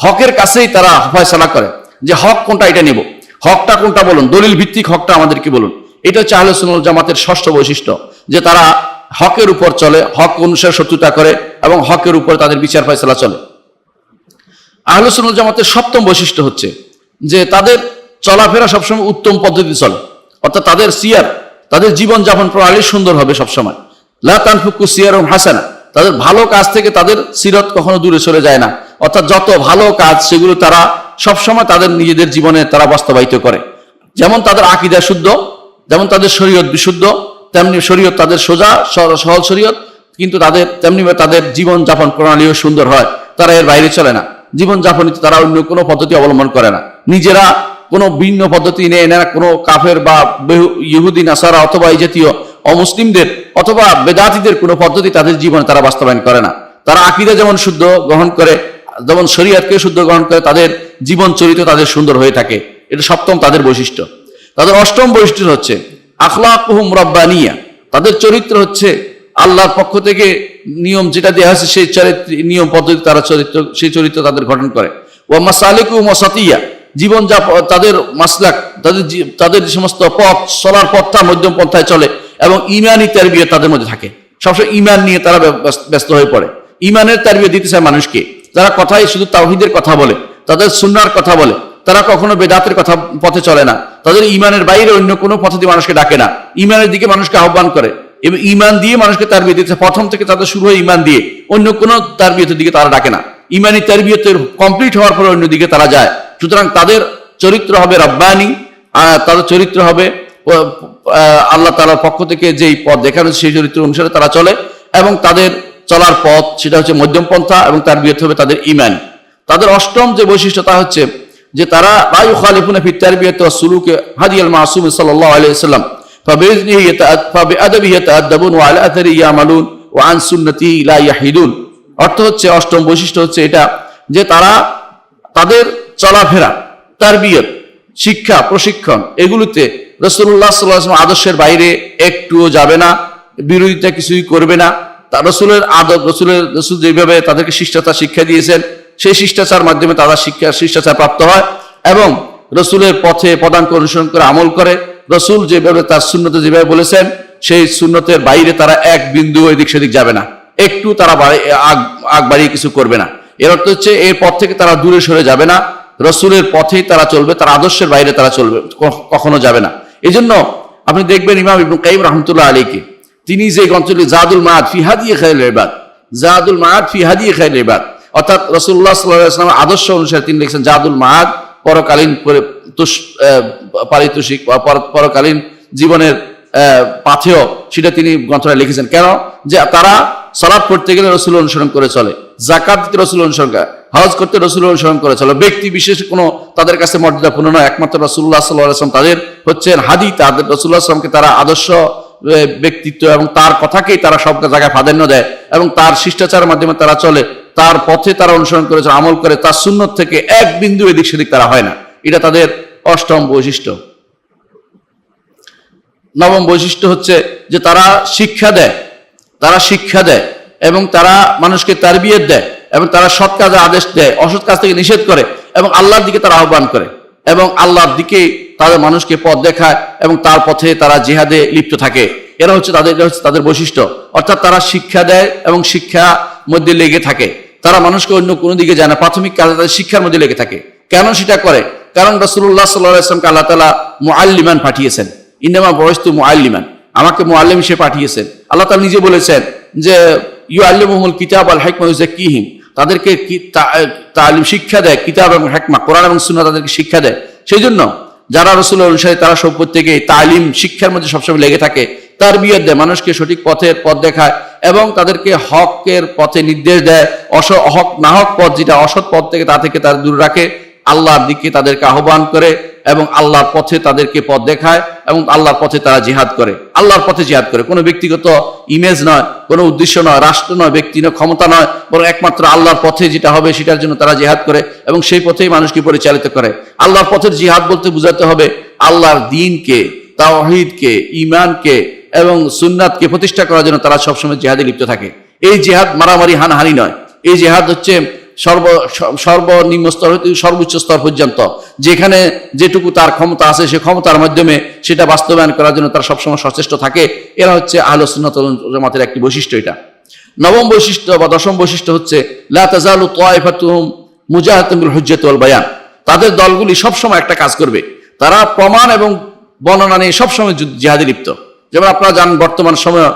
হকের কাছেই তারা ফয়সালা করে যে হক কোনটা, এটা নেব, হকটা কোনটা বলুন, দলিল ভিত্তিক হকটা আমাদেরকে বলুন। এটা হচ্ছে আহলে সুন্নাত ওয়াল জামাতের ষষ্ঠ বৈশিষ্ট্য, যে তারা হকের উপর চলে, হক অনুসারে শত্রুতা করে, এবং হকের উপর তাদের বিচার ফয়সালা চলে। আহলে সুন্নাত ওয়াল জামাতের সপ্তম বৈশিষ্ট্য হচ্ছে যে তাদের চলাফেরা সবসময় উত্তম পদ্ধতি চলে, অর্থাৎ তাদের সিয়ার, তাদের জীবন যাপন প্রণালী সুন্দর হবে সবসময়। লা তানফুকু সিয়ারুম হাসানা, তাদের ভালো কাজ থেকে তাদের সিরত কখনো দূরে সরে যায় না, অর্থাৎ যত ভালো কাজ সেগুলো তারা সবসময় তাদের নিজেদের জীবনে তারা বাস্তবায়িত করে। যেমন তাদের আকীদা শুদ্ধ, যেমন তাদের শরীয়ত বিশুদ্ধ, তেমনি শরীয়ত তাদের সোজা সহজ শরীয়ত, কিন্তু তেমনি তাদের জীবন যাপন প্রণালীও সুন্দর হয়। তারা এর বাইরে চলে না, জীবন যাপনীতে তারা অন্য কোনো পদ্ধতি অবলম্বন করে না, নিজেরা কোনো ভিন্ন পদ্ধতি নেয় না, কোনো কাফের বা ইহুদি নাসারা অথবা এই জাতীয় অমুসলিমদের অথবা বেদাতীদের কোনো পদ্ধতি তাদের জীবনে তারা বাস্তবায়ন করে না। তারা আকীদা যেমন শুদ্ধ গ্রহণ করে, যেমন শরীয়তকে শুদ্ধ গ্রহণ করে, তাদের জীবন চরিত্র তাদের সুন্দর হয়ে থাকে। এটা সপ্তম তাদের বৈশিষ্ট্য। তাদের অষ্টম বৈশিষ্ট্য হচ্ছে আখলাকুহুম রাব্বানিয়া, তাদের চরিত্র হচ্ছে আল্লাহর পক্ষ থেকে নিয়ম যেটা দেওয়া হয়েছে সেই নিয়ম পদ্ধতি তারা সেই চরিত্র তাদের গঠন করে। ওয়া মাসালিকুহুম ওয়াসাতিয়া, জীবন যা তাদের মাসলাক, তাদের যে সমস্ত পথ, চলার পথটা মধ্যম পন্থায় চলে, এবং ঈমানি তারবিয়ত তাদের মধ্যে থাকে। সবসময় ঈমান নিয়ে তারা ব্যস্ত হয়ে পড়ে, ঈমানের তারবিয়ত দিতে চায় মানুষকে। তারা কথাই শুধু তাওহীদের কথা বলে, তাদের সুন্নাহর কথা বলে, তারা কখনো বেদাতের কথা পথে চলে না, তাদের ঈমানের বাইরে অন্য কোনো পথে দিয়ে মানুষকে ডাকে না, ঈমানের দিকে মানুষকে আহ্বান করে, এবং ঈমান দিয়ে মানুষকে তারবিয়ত দিতে প্রথম থেকে তাদের শুরু হয় ঈমান দিয়ে, অন্য কোনো তারবিয়তের দিকে তারা ডাকে না। ঈমানি তারবিয়তের কমপ্লিট হওয়ার পরে অন্য দিকে তারা যায়। সুতরাং তাদের চরিত্র হবে রাব্বানি, তাদের চরিত্র হবে আল্লাহ তাআলার পক্ষ থেকে যেই পথ দেখানো সেই চরিত্র অনুসারে তারা চলে, এবং তাদের চলার পথ সেটা হচ্ছে মধ্যম পন্থা, এবং তারবিয়ত হবে তাদের ঈমান। তাদের অষ্টম যে বৈশিষ্ট্য তা হচ্ছে যে তারা লা ইউখালিফুনা ফিত তারবিয়াতি ওয়াস সুলুকি হাদিয়াল মাসুম সাল্লাল্লাহু আলাইহি ওয়াসাল্লাম ফাবিইযনিহি ফাবিআদাবিহি ইয়াতাআদ্দাবুন ওয়া আলা আথারি ইয়ামালুন ওয়া আন সুন্নতিহি লা ইয়াহিদুন। অর্থ হচ্ছে, অষ্টম বৈশিষ্ট্য হচ্ছে এটা যে তারা তাদের চলাফেরা, তারবিয়ত, শিক্ষা, প্রশিক্ষণ এগুলোতে রাসূলুল্লাহ সাল্লাল্লাহু আলাইহি ওয়াসাল্লাম আদর্শের বাইরে একটুও যাবে না, বিরোধিতা কিছুই করবে না। রসুলের আদব, রসুল যেভাবে তাদেরকে শিষ্টাচার শিক্ষা দিয়েছেন সেই শিষ্টাচার মাধ্যমে তারা শিষ্টাচার প্রাপ্ত হয়, এবং রসুলের পথে পদাঙ্ক অনুসরণ করে আমল করে। রসুল যেভাবে তার সুন্নতে যেভাবে বলেছেন সেই সুন্নতের বাইরে তারা এক বিন্দু এদিক সেদিক যাবে না, একটু তারা আগ বাড়িয়ে কিছু করবে না। এর অর্থ হচ্ছে এর পথ থেকে তারা দূরে সরে যাবে না, রসুলের পথেই তারা চলবে, তার আদর্শের বাইরে তারা চলবে, কখনো যাবে না। এই জন্য আপনি দেখবেন ইমাম ইবনে কাইয়িম রাহমাতুল্লাহ আলাইহি তিনি যে গ্রন্থটি জাদুল মাআদ ফি হাদি খায়রুল ইবাদ, জাদুল মাআদ ফি হাদি খায়রুল ইবাদ, অর্থাৎ রাসূলুল্লাহ সাল্লাল্লাহু আলাইহি ওয়াসাল্লামের আদর্শ অনুসারে তিনি লিখেছেন জাদুল মাআদ, পরকালীন পারিতোষিক বা পরকালীন জীবনের পাথেয়, সেটা তিনি গ্রন্থটা লিখেছেন। কেন? যে তারা সালাত পড়তে গেলে রসুল অনুসরণ করে চলে, যাকাত দিতে রসুল অনুসরণ করে, হজ করতে রসুল অনুসরণ করে চলে। ব্যক্তি বিশেষ কোনো তাদের কাছে মর্যাদাপূর্ণ নয়, একমাত্র রাসূলুল্লাহ সাল্লাল্লাহু আলাইহি ওয়াসাল্লাম তাদের হচ্ছেন হাদি, তাদের রাসূলুল্লাহ সাল্লাল্লাহু আলাইহি ওয়াসাল্লামকে তারা আদর্শ ব্যক্তিত্ব এবং তার কথাকেই তারা সব জায়গায় প্রাধান্য দেয়, এবং তার শিষ্টাচারের মাধ্যমে তারা চলে, তার পথে তারা অনুসরণ করে আমল করে, তার সুন্নত থেকে এক বিন্দু এদিক সেদিক তারা হয় না। এটা তাদের অষ্টম বৈশিষ্ট্য। নবম বৈশিষ্ট্য হচ্ছে যে তারা শিক্ষা দেয়, এবং তারা মানুষকে তারবিয়ত দেয়, এবং তারা সৎ কাজের আদেশ দেয়, অসৎ কাজ থেকে নিষেধ করে, এবং আল্লাহর দিকে তারা আহ্বান করে, এবং আল্লাহর দিকে তাদের মানুষকে পথ দেখায়, এবং তার পথে তারা জিহাদে লিপ্ত থাকে। এরা হচ্ছে তাদের বৈশিষ্ট্য। অর্থাৎ তারা শিক্ষা দেয় এবং শিক্ষা মধ্যে লেগে থাকে, তারা মানুষকে অন্য কোনো দিকে যায় না, প্রাথমিক কাজে তাদের শিক্ষার মধ্যে লেগে থাকে। কেন সেটা করে? কারণ রাসূলুল্লাহ সাল্লাল্লাহু আলাইহি ওয়াসাল্লামকে আল্লাহ তাআলা মুআল্লিমান পাঠিয়েছেন। ইন্নামা বুইস্তু মুআল্লিমান, আমাকে মুআল্লিম হিসেবে পাঠিয়েছেন। আল্লাহ তাআলা নিজে বলেছেন যে ইউআল্লিমুহুল কিতাব ওয়াল হিকমা ওয়া ইউযাক্কিহিম, তাদেরকে তালিম শিক্ষা দেয়, কিতাব এবং হিকমা, কোরআন এবং সুন্নাহ তাদেরকে শিক্ষা দেয়। সেই জন্য যারা রাসূলের অনুসারী তারা সব প্রত্যেকে তালিম শিক্ষার মধ্যে সবসময় লেগে থাকে, তারবিয়ত দেয়, মানুষকে সঠিক পথ দেখায় এবং তাদেরকে হকের পথে নির্দেশ দেয়। হক না হক পথ, যেটা অসৎ পথ থেকে তা থেকে তারা দূরে রাখে, আল্লাহর দিকে তাদেরকে আহ্বান করে এবং আল্লাহর পথে তাদেরকে পথ দেখায় এবং আল্লাহর পথে তারা জিহাদ করে, আল্লাহর পথে জিহাদ করে। কোনো ব্যক্তিগত ইমেজ নয়, কোনো উদ্দেশ্য নয়, রাষ্ট্র নয়, ব্যক্তি নয়, ক্ষমতা নয়, বরং একমাত্র আল্লাহর পথে যেটা হবে সেটার জন্য তারা জিহাদ করে এবং সেই পথেই মানুষকে পরিচালিত করে। আল্লাহর পথের জিহাদ বলতে বোঝাতে হবে আল্লাহর দ্বীনকে, তাওহীদকে, ঈমানকে এবং সুন্নাতকে প্রতিষ্ঠা করার জন্য তারা সবসময় জিহাদে লিপ্ত থাকে। এই জিহাদ মারামারি হানাহানি নয়, এই জিহাদ হচ্ছে সর্বনিম্ন স্তর হতে সর্বোচ্চ স্তর পর্যন্ত, যেখানে যেটুকু তার ক্ষমতা আছে সে ক্ষমতার মাধ্যমে সেটা বাস্তবায়ন করার জন্য তারা সবসময় সচেষ্ট থাকে। এরা হচ্ছে আহলুস সুন্নাত ওয়াল জামাতের একটি বৈশিষ্ট্য। এটা নবম বৈশিষ্ট্য বা দশম বৈশিষ্ট্য হচ্ছে লা তাজালু তায়ফাতুহুম মুজাহিদাতুন বিল হুজ্জাতি ওয়াল বায়ান, তাদের দলগুলি সবসময় একটা কাজ করবে, তারা প্রমাণ এবং বর্ণনা নিয়ে সবসময় জিহাদে লিপ্ত। যেমন আপনারা জানেন বর্তমান সময়ে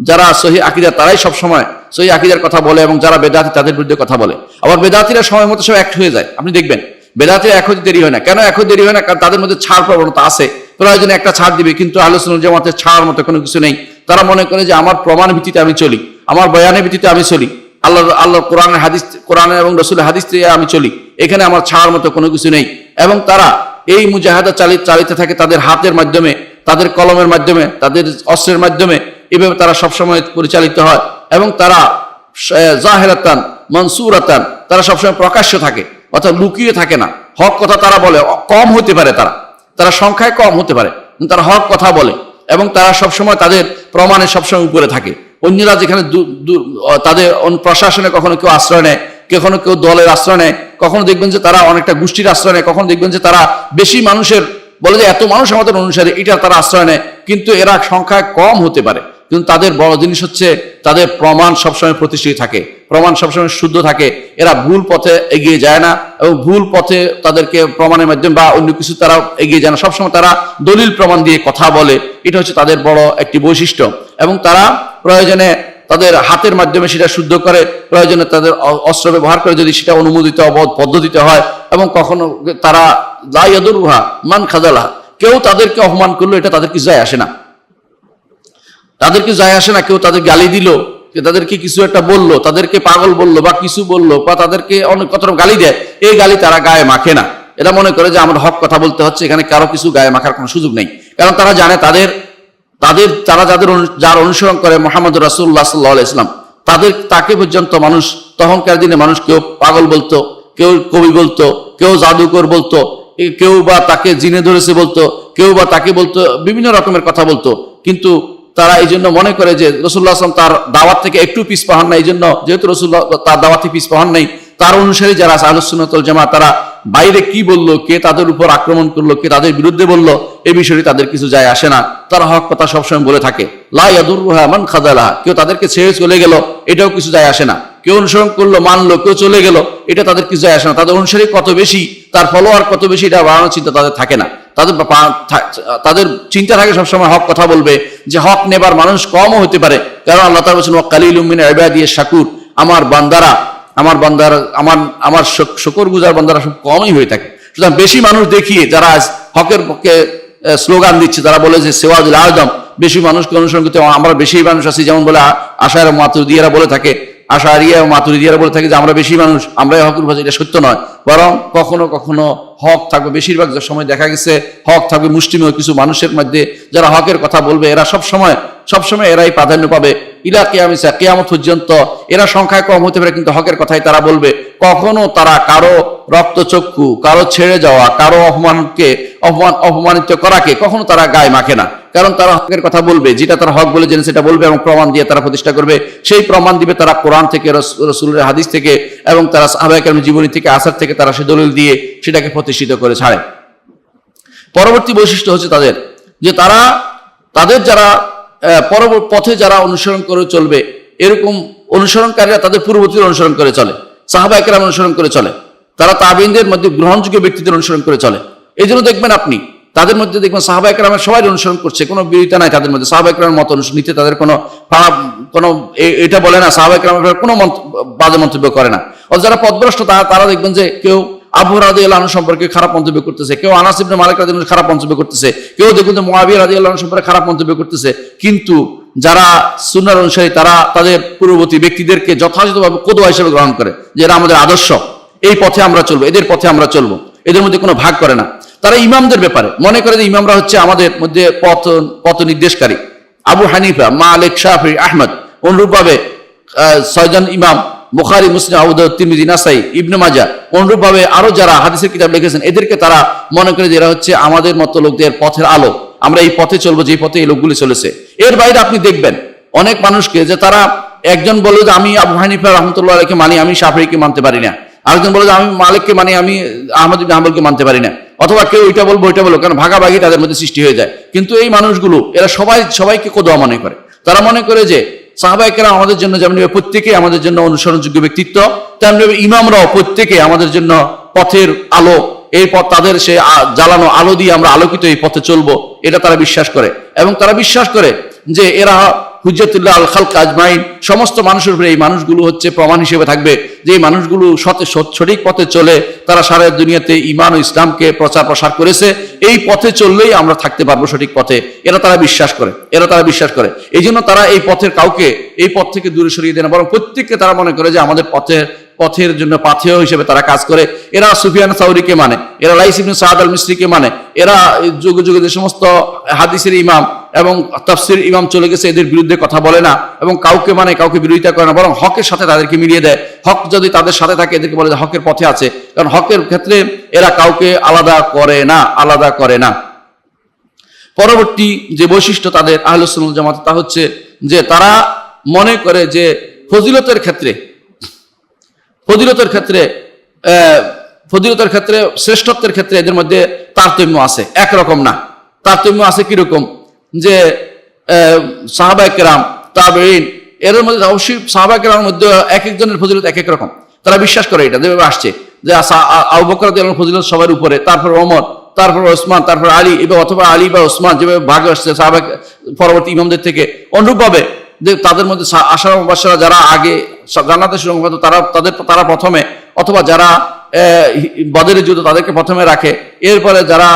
যারা সহিহ আকীদা তারাই সবসময় সহিহ আকীদার কথা বলে এবং যারা বেদাতি তাদের বিরুদ্ধে কথা বলে। আবার বেদাতিরা সময় মতো সব এক হয়ে যায়, আপনি দেখবেন বেদাতিরা এক হতে দেরি হয় না। কেন এক হতে দেরি হয় না? কারণ তাদের মধ্যে ছাড় প্রবণতা আছে, প্রয়োজনে একটা ছাড় দিবে, কিন্তু আহলে সুন্নাত জামাতের ছাড় মতো কোনো কিছু নেই। তারা মনে করে যে আমার প্রমাণ ভিত্তিতে আমি চলি, আমার বয়ানের ভিত্তিতে আমি চলি, আল্লাহ কোরআনের এবং রাসূলের হাদিস থেকে আমি চলি, এখানে আমার ছাড় মতো কোনো কিছু নেই। এবং তারা এই মুজাহাদা চালিতে থাকে তাদের হাতের মাধ্যমে, তাদের কলমের মাধ্যমে, তাদের অস্ত্রের মাধ্যমে, এভাবে তারা সবসময় পরিচালিত হয় এবং তারা জাহেরাতান মানসুরাতান, তারা সবসময় প্রকাশ্য থাকে, অর্থাৎ লুকিয়ে থাকে না। হক কথা তারা বলে, কম হতে পারে, তারা সংখ্যায় কম হতে পারে, কিন্তু তারা হক কথা বলে এবং তারা সবসময় তাদের প্রমাণে সবসময় উপরে থাকে। অন্যরা যেখানে তাদের প্রশাসনে কখনো কেউ আশ্রয় নেয়, কখনো কেউ দলের আশ্রয় নেয়, কখনো দেখবেন যে তারা অনেকটা গোষ্ঠীর আশ্রয় নেয়, কখনো দেখবেন যে তারা বেশি মানুষের বলে যে এত মানুষ আমাদের অনুসারে, এটা তারা আশ্রয় নেয়, কিন্তু এরা সংখ্যায় কম হতে পারে। কিন্তু তাদের বড় জিনিস হচ্ছে তাদের প্রমাণ সবসময় প্রতিষ্ঠিত থাকে, প্রমাণ সবসময় শুদ্ধ থাকে। এরা ভুল পথে এগিয়ে যায় না এবং ভুল পথে তাদেরকে প্রমাণের মাধ্যমে বা অন্য কিছু তারা এগিয়ে যায় না, সবসময় তারা দলিল প্রমাণ দিয়ে কথা বলে। এটা হচ্ছে তাদের বড় একটি বৈশিষ্ট্য। এবং তারা প্রয়োজনে তাদের হাতের মাধ্যমে সেটা শুদ্ধ করে, প্রয়োজনে তাদের অস্ত্র ব্যবহার করে যদি সেটা অনুমোদিত পদ্ধতিতে হয়। এবং কখনো তারা লা ইয়াদুরুহা মান খাযালাহা, কেউ তাদেরকে অপমান করলো এটা তাদের কিছু যায় আসে না, তাদেরকে যায় আসে না। কেউ তাদের গালি দিল, তাদেরকে কিছু একটা বললো, তাদেরকে পাগল বললো বা কিছু বললো বা তাদেরকে অনেক কত গালি দেয়, এই গালি তারা গায়ে মাখে না। এরা মনে করে যে আমার হক কথা বলতে হচ্ছে, এখানে কারো কিছু গায়ে মাখার কোনো সুযোগ নেই। কারণ তারা জানে তারা যার অনুসরণ করে মুহাম্মদ রাসূলুল্লাহ সাল্লাল্লাহু আলাইহি ওয়াসাল্লাম, তাকে পর্যন্ত মানুষ তখনকার দিনে মানুষ কেউ পাগল বলতো, কেউ কবি বলতো, কেউ জাদুকর বলতো, কেউ বা তাকে জিনে ধরেছে বলতো, কেউ বা তাকে বলতো বিভিন্ন রকমের কথা বলতো। কিন্তু তারা এই জন্য মনে করে যে রাসূলুল্লাহ সাল্লাল্লাহু আলাইহি ওয়াসাল্লাম তার দাওয়াত থেকে একটু পিছপা হন না, এই জন্য যেহেতু রাসূলুল্লাহ তার দাওয়াত থেকে পিছপা হন নাই, তার অনুসারী যারা আহলুস সুন্নাত ওয়াল জামাত, তারা বাইরে কি বললো, কে তাদের উপর আক্রমণ করলো, কে তাদের বিরুদ্ধে বললো, এই বিষয়ে তাদের কিছু যায় আসে না। তারা হক কথা সবসময় বলে থাকে। লা ইয়াদুরুহা মান খাযালাহা, কেউ তাদেরকে ছেড়ে চলে গেল এটাও কিছু যায় আসে না। কেউ অনুসরণ করলো, মানলো, কেউ চলে গেল, এটা তাদের কিছু যায় আসে না। তাদের অনুসারী কত বেশি, তার ফলোয়ার কত বেশি, এটা বাড়ানোর চিন্তা তাদের থাকে না। তাদের চিন্তা থাকে সবসময় হক কথা বলবে, যে হক নেবার মানুষ কমও হতে পারে। কারণ আল্লাহ তাআলা বলেছেন ওয়া কালিলুম মিন ইবাদিয়াশ শাকুর, আমার শুকরগুজার বান্দারা সব কমই হয়ে থাকে। সুতরাং বেশি মানুষ দেখিয়ে যারা আজ হকের পক্ষে স্লোগান দিচ্ছে, তারা বলে যে সিওয়াজুল আযম, বেশি মানুষকে অনুসরণ করতে আমরা বেশি মানুষ আছি, যেমন বলে আশায়রা মাতুরিদিয়ারা বলে থাকে, আশারিয়া ও মাতুরিদিয়ারা বলে থাকে যে আমরা বেশি মানুষ, আমরাই হকের ভাষা। এটা সত্য নয়, বরং কখনো কখনো হক থাকবে, বেশিরভাগ সময় দেখা গেছে হক থাকবে মুষ্টিমেয় কিছু মানুষের মধ্যে, যারা হকের কথা বলবে। এরা সবসময় এরাই প্রাধান্য পাবে ইলা কিয়ামতিসা, কিয়ামত পর্যন্ত। এরা সংখ্যায় কম হতে পারে, কিন্তু হকের কথাই তারা বলবে। কখনো তারা কারো রক্তচক্ষু, কারো ছেড়ে যাওয়া, কারো অপমানিত করাকে কখনো তারা গায়ে মাখে না। কারণ তারা হকের কথা বলবে, যেটা তারা হক বলে জেনে সেটা বলবে এবং প্রমাণ দিয়ে তারা প্রতিষ্ঠা করবে। সেই প্রমাণ দিবে তারা কোরআন থেকে, রাসূলের হাদিস থেকে এবং তারা সাহাবায়ে কেরামের জীবনী থেকে, আসার থেকে তারা সে দলিল দিয়ে সেটাকে প্রতিষ্ঠিত করে ছাড়ে। পরবর্তী বৈশিষ্ট্য হচ্ছে যে তাদের যারা পথে যারা অনুসরণ করে চলবে, এরকম অনুসরণকারীরা তাদের পূর্ববর্তীদের অনুসরণ করে চলে, সাহাবায়ে কেরাম অনুসরণ করে চলে, তারা তাবেঈনদের মধ্যে গ্রহণযোগ্য ব্যক্তিদের অনুসরণ করে চলে। এই জন্য দেখবেন আপনি তাদের মধ্যে দেখবেন সাহাবা একরামের সবাই অনুসরণ করছে, কোনো বিরোধিতা নাই তাদের মধ্যে। সাহাবা একরামের মত অনুসরণ নিতে তাদের কোনো এটা বলে না, সাহাবা একরামের কোনো বাজে মন্তব্য করে না। আর যারা পথভ্রষ্ট তারা দেখবেন যে কেউ আবু রাদিয়াল্লাহু আনহু সম্পর্কে খারাপ মন্তব্য করতেছে, কেউ আনাস ইবনে মালিক রাদিয়াল্লাহু আনহু খারাপ মন্তব্য করতেছে, কেউ দেখবেন যে মুআবিয়া রাদিয়াল্লাহু আনহু সম্পর্কে খারাপ মন্তব্য করতেছে। কিন্তু যারা সুন্নাহর অনুসারী তারা তাদের পূর্ববর্তী ব্যক্তিদেরকে যথাযথভাবে কদওয়া হিসেবে গ্রহণ করে, যে এরা আমাদের আদর্শ, এই পথে আমরা চলবো, এদের পথে আমরা চলবো, এদের মধ্যে কোনো ভাগ করে না। তারা ইমামদের ব্যাপারে মনে করে যে ইমামরা হচ্ছে আমাদের মধ্যে পথ নির্দেশকারী। আবু হানিফা, মালিক, শাফি, আহমদ, অনুরূপভাবে 6 জন ইমাম বুখারী, মুসলিম, আবু দাউদ, তিরমিজি, নাসাই, ইবনে মাজাহ, অনুরূপভাবে আরো যারা হাদিসের কিতাব লিখেছেন, এদেরকে তারা মনে করে যে এরা হচ্ছে আমাদের মতো লোকদের পথের আলো, আমরা এই পথে চলবো যে পথে এই লোকগুলি চলেছে। এর বাইরে আপনি দেখবেন অনেক মানুষকে যে তারা একজন বলে যে আমি আবু হানিফা রাহমাতুল্লাহ আলাইহিকে মানি, আমি শাফিঈকে মানতে পারি না। আরেকজন বলে যে আমি মালিককে মানি, আমি আহমদ ইবনে হাম্বলকে মানতে পারি না। অথবা কেউ এটা বলবো ওইটা বলবো, কারণ ভাগাভাগি তাদের মধ্যে সৃষ্টি হয়ে যায়। কিন্তু এই মানুষগুলো এরা সবাইকে কদওয়া মনে করে। তারা মনে করে যে সাহাবায়ে কেরাম আমাদের জন্য যেমন প্রত্যেকেই আমাদের জন্য অনুসরণযোগ্য ব্যক্তিত্ব, তেমনি ইমামরাও প্রত্যেকে আমাদের জন্য পথের আলো, এই পথ তাদের সে জ্বালানো আলো দিয়ে আমরা আলোকিত এই পথে চলবো, এটা তারা বিশ্বাস করে। এবং তারা বিশ্বাস করে যে এরা হুজ্জাতুল্লাহ আল খালক আজমাইন, সমস্ত মানুষের উপরে এই মানুষগুলো হচ্ছে প্রমাণ হিসেবে থাকবে যে এই মানুষগুলো সঠিক পথে চলে তারা সারা দুনিয়াতে ঈমান ও ইসলামকে প্রসার করেছে, এই পথে চললেই আমরা থাকতে পারবো সঠিক পথে, তারা বিশ্বাস করে। এই জন্য তারা এই পথের কাউকে এই পথ থেকে দূরে সরিয়ে দেয় না, বরং প্রত্যেককে তারা মনে করে যে আমাদের পথের জন্য পাথেয় হিসেবে তারা কাজ করে। এরা সুফিয়ান সাউরিকে মানে, এরা লাইস ইবনে সাদ আল মিসরিকে মানে, এরা যুগে যুগে যে সমস্ত হাদিসের ইমাম এবং তাফসীর ইমাম চলে গেছে এদের বিরুদ্ধে কথা বলে না, এবং কাউকে মানে কাউকে বিরোধিতা করে না, বরং হকের সাথে তাদেরকে মিলিয়ে দেয়। হক যদি তাদের সাথে থাকে এদেরকে বলে যে হকের পথে আছে, কারণ হকের ক্ষেত্রে এরা কাউকে আলাদা করে না। পরবর্তী যে বৈশিষ্ট্য তাদের আহলুস সুন্নাহ ওয়াল জামাত, তা হচ্ছে যে তারা মনে করে যে ফজিলতের ক্ষেত্রে শ্রেষ্ঠত্বের ক্ষেত্রে এদের মধ্যে তারতম্য আছে, একরকম না। তারতম্য আছে কিরকম, যে সাহাবায়ে কেরাম, তাবেঈন, এর মধ্যে অবশ্যই সাহাবায়ে কেরামের মধ্যে এক একজনের ফজিলত এক এক রকম। তারা বিশ্বাস করে এটা যেভাবে আসছে যে আবু বকর রাদিয়াল্লাহু আনহু ফজিলত সবার উপরে, তারপর ওমর, তারপর ওসমান, তারপর আলী, অথবা আলী বা ওসমান যেভাবে ভাগে আসছে সাহাবা পরবর্তী ইমামদের থেকে। অনুরূপভাবে যে তাদের মধ্যে আশারা মুবাশশারা যারা আগে জান্নাতে সুসংবাদ তারা প্রথমে, অথবা যারা বদরের যুদ্ধ তাদেরকে প্রথমে রাখে, এরপরে যারা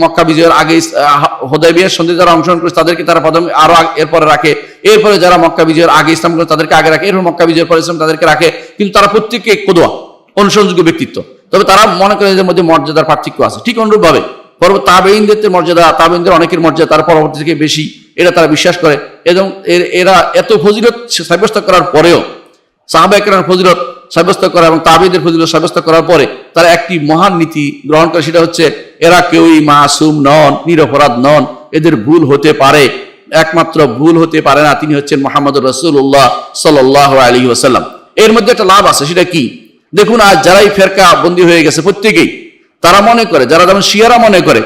মক্কা বিজয়ের আগে হুদায়বিয়ার সন্ধি যারা অংশগ্রহণ করেছে তাদেরকে তারা প্রথমে আরো এরপরে রাখে, এরপরে যারা মক্কা বিজয়ের আগে ইসলাম করে তাদেরকে আগে রাখে, এরপর মক্কা বিজয়ের পরে ইসলাম তাদেরকে রাখে। কিন্তু তারা প্রত্যেককে কদওয়া, অনুসরণযোগ্য ব্যক্তিত্ব। তবে তারা মনে করে এদের মধ্যে মর্যাদার পার্থক্য আছে। ঠিক অনুরূপভাবে তাবেঈনদের মর্যাদা, তাবেঈনদের অনেকের মর্যাদা তারা পরবর্তী থেকে বেশি, এটা তারা বিশ্বাস করে। এবং এরা এত ফজিলত সাব্যস্ত করার পরেও, সাহাবায়ে কেরামের ফজিলত সাব্যস্ত করা এবং তাবেঈদের ফজিলত সাব্যস্ত করার পরে তারা একটি মহান নীতি গ্রহণ করে, সেটা হচ্ছে এরা কেউই মাসুম নন, নিরপরাধ নন, এদের ভুল হতে পারে, একমাত্র ভুল হতে পারে না তিনি হচ্ছেন মুহাম্মদুর রাসূলুল্লাহ সাল্লাল্লাহু আলাইহি ওয়াসাল্লাম। এর মধ্যে একটা লাভ আছে, সেটা কি দেখুন। আজ যারাই ফেরকা বন্দী হয়ে গেছে প্রত্যেকেই তারা মনে করে, যারা যেমন শিয়ারা মনে করে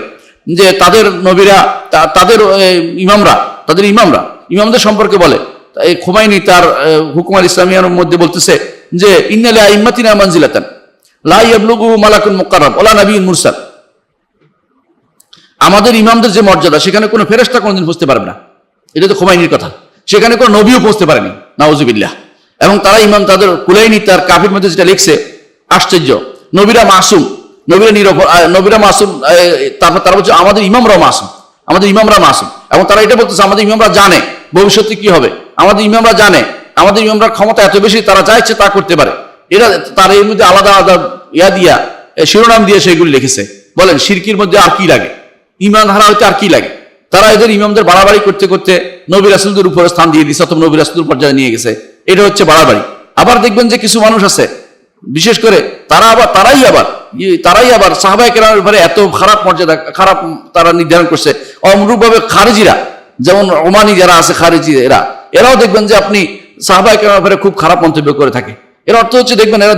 যে তাদের নবীরা, তাদের ইমামদের সম্পর্কে বলে। এই খুমাইনি তার হুকুম আল ইসলামিয়ার মধ্যে বলতেছে যে ইন্না লি আইম্মাতিনা মানজিলাতান লা ইয়াবলুগু মালাকুন মুকাররাব ওয়ালা নাবিয়্যুন মুরসাল। আমাদের ইমামদের যে মর্যাদা সেখানে কোনো ফেরেশতা কোনোদিন পৌঁছতে পারবে না, এটা তো খুমাইনির কথা। সেখানে কোনো নবীও পৌঁছতে পারেনি, নাউজুবিল্লাহ। এবং তারা ইমাম তাদের কুলাইনি তার কাফির মধ্যে যেটা লিখছে আশ্চর্য, নবীরা মাসুম, নবীরা মাসুম। তারপর তারা বলছে আমাদের ইমামরা মাসুম, এবং তারা এটা বলতেছে আমাদের ইমামরা জানে ভবিষ্যতে কি হবে, আমাদের ইমামরা জানে, আমাদের ইমামরা ক্ষমতা এত বেশি, তারা যা ইচ্ছে তা করতে পারে। তারা এর মধ্যে আলাদা আলাদা শিরোনাম দিয়ে সেগুলি লিখেছে। বলেন শিরকির মধ্যে আর কি লাগে, ইমান হারা হইতে আর কি লাগে? তারা এদের ইমামদের বাড়াবাড়ি করতে করতে নবী রাসূলদের উপরে স্থান দিয়ে দিচ্ছে, অথবা নবী রাসূলদের পর্যায়ে নিয়ে গেছে। এটা হচ্ছে বাড়াবাড়ি। আবার দেখবেন যে কিছু মানুষ আছে, বিশেষ করে তারাই আবার সাহাবায়ে কেরামের ব্যাপারে এত খারাপ মর্যাদা, খারাপ তারা নির্ধারণ করছে। অনুরূপভাবে খারিজিরা, যেমন ওমানি যারা আছে খারিজি, এরাও দেখবেন যে আপনি সাহাবায়ে কেরামের ব্যাপারে খুব খারাপ মন্তব্য করে থাকে। এর অর্থ হচ্ছে দেখবেন এরা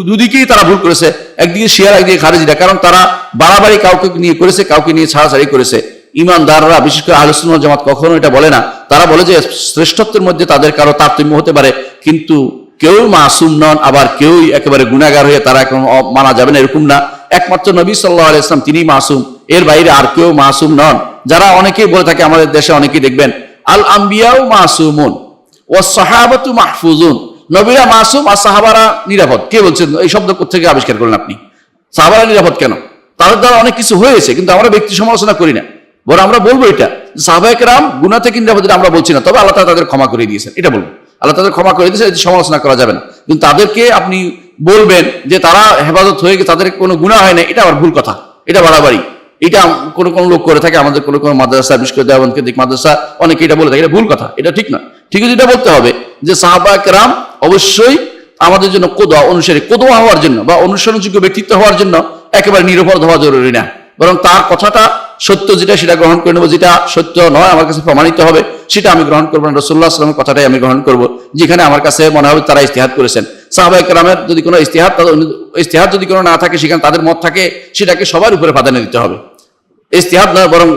দুদিকেই তারা ভুল করেছে, একদিকে শিয়ারা, একদিকে খারিজিরা। কারণ তারা বাড়াবাড়ি কাউকে নিয়ে করেছে, কাউকে নিয়ে ছাড়াছাড়ি করেছে। ইমানদাররা, বিশেষ করে আহলুস সুন্নাহ ওয়াল জামাত কখনো এটা বলে না। তারা বলে যে শ্রেষ্ঠত্বের মধ্যে তাদের কারো তারতম্য হতে পারে, কিন্তু কেউ মাসুম নন, আবার কেউই একেবারে গুনাহগার হয়ে তারা এখন মানা যাবে না, এরকম না। একমাত্র নবী সাল্লাল্লাহু আলাইহি ওয়াসাল্লাম তিনি মাসুম, এর বাইরে আর কেউ মাসুম নন। যারা অনেকেই বলে থাকে, আমাদের দেশে অনেকেই দেখবেন আল আম্বিয়াউ মাসুমুন ওয়াস সাহাবাতু মাহফুজুন, নবীরা মাসুম আর সাহাবারা নিরাপদ। কে বলছেন? এই শব্দ কোত্থেকে আবিষ্কার করলেন আপনি? সাহাবারা নিরাপদ কেন? তাদের দ্বারা অনেক কিছু হয়েছে, কিন্তু আমরা ব্যক্তি সমালোচনা করি না, বরং আমরা বলবো এটা সাহাবায়ে কেরাম গুনাহ থেকে নিরাপদ, আমরা বলছি না, তবে আল্লাহ তাআলা তাদের ক্ষমা করে দিয়েছেন, এটা বলবো। আল্লাহ তাদের ক্ষমা করে দিয়েছে, সমালোচনা করা যাবে না। কিন্তু তাদেরকে আপনি বলবেন যে তারা হেফাজত হয়ে গেছে, তাদের কোনো গুনাহ হয় না, এটা আবার ভুল কথা, এটা বাড়াবাড়ি। এটা কোন কোন লোক করে থাকে, আমাদের কোন কোন মাদ্রাসা, বিশেষ করে দেওবন্দ কেন্দ্রিক মাদ্রাসা, অনেকে এটা বলে থাকে, এটা ভুল কথা, এটা ঠিক না। ঠিক আছে, এটা বলতে হবে যে সাহাবায়ে কেরাম অবশ্যই আমাদের জন্য কোদওয়া অনুসারী, কোদওয়া হওয়ার জন্য বা অনুসরণযোগ্য ব্যক্তিত্ব হওয়ার জন্য একেবারে নিরাপদ হওয়া জরুরি না, বরং তার কথাটা সত্য যেটা সেটা গ্রহণ করে নেবো, যেটা সত্য নয় আমার কাছে প্রমাণিত হবে সেটা আমি গ্রহণ করবো না। রাসূলুল্লাহ সাল্লাল্লাহু আলাইহি ওয়াসাল্লামের কথাটাই আমি গ্রহণ করবো, যেখানে আমার কাছে মনে হবে তারা ইজতিহাদ করেছেন। সাহাবায়ে কেরামের যদি কোনো ইজতিহাদ যদি কোনো না থাকে, সেখানে তাদের মত থাকে, সেটাকে সবার উপরে প্রাধান্য দিতে হবে। ইজতিহাদ নয়, বরং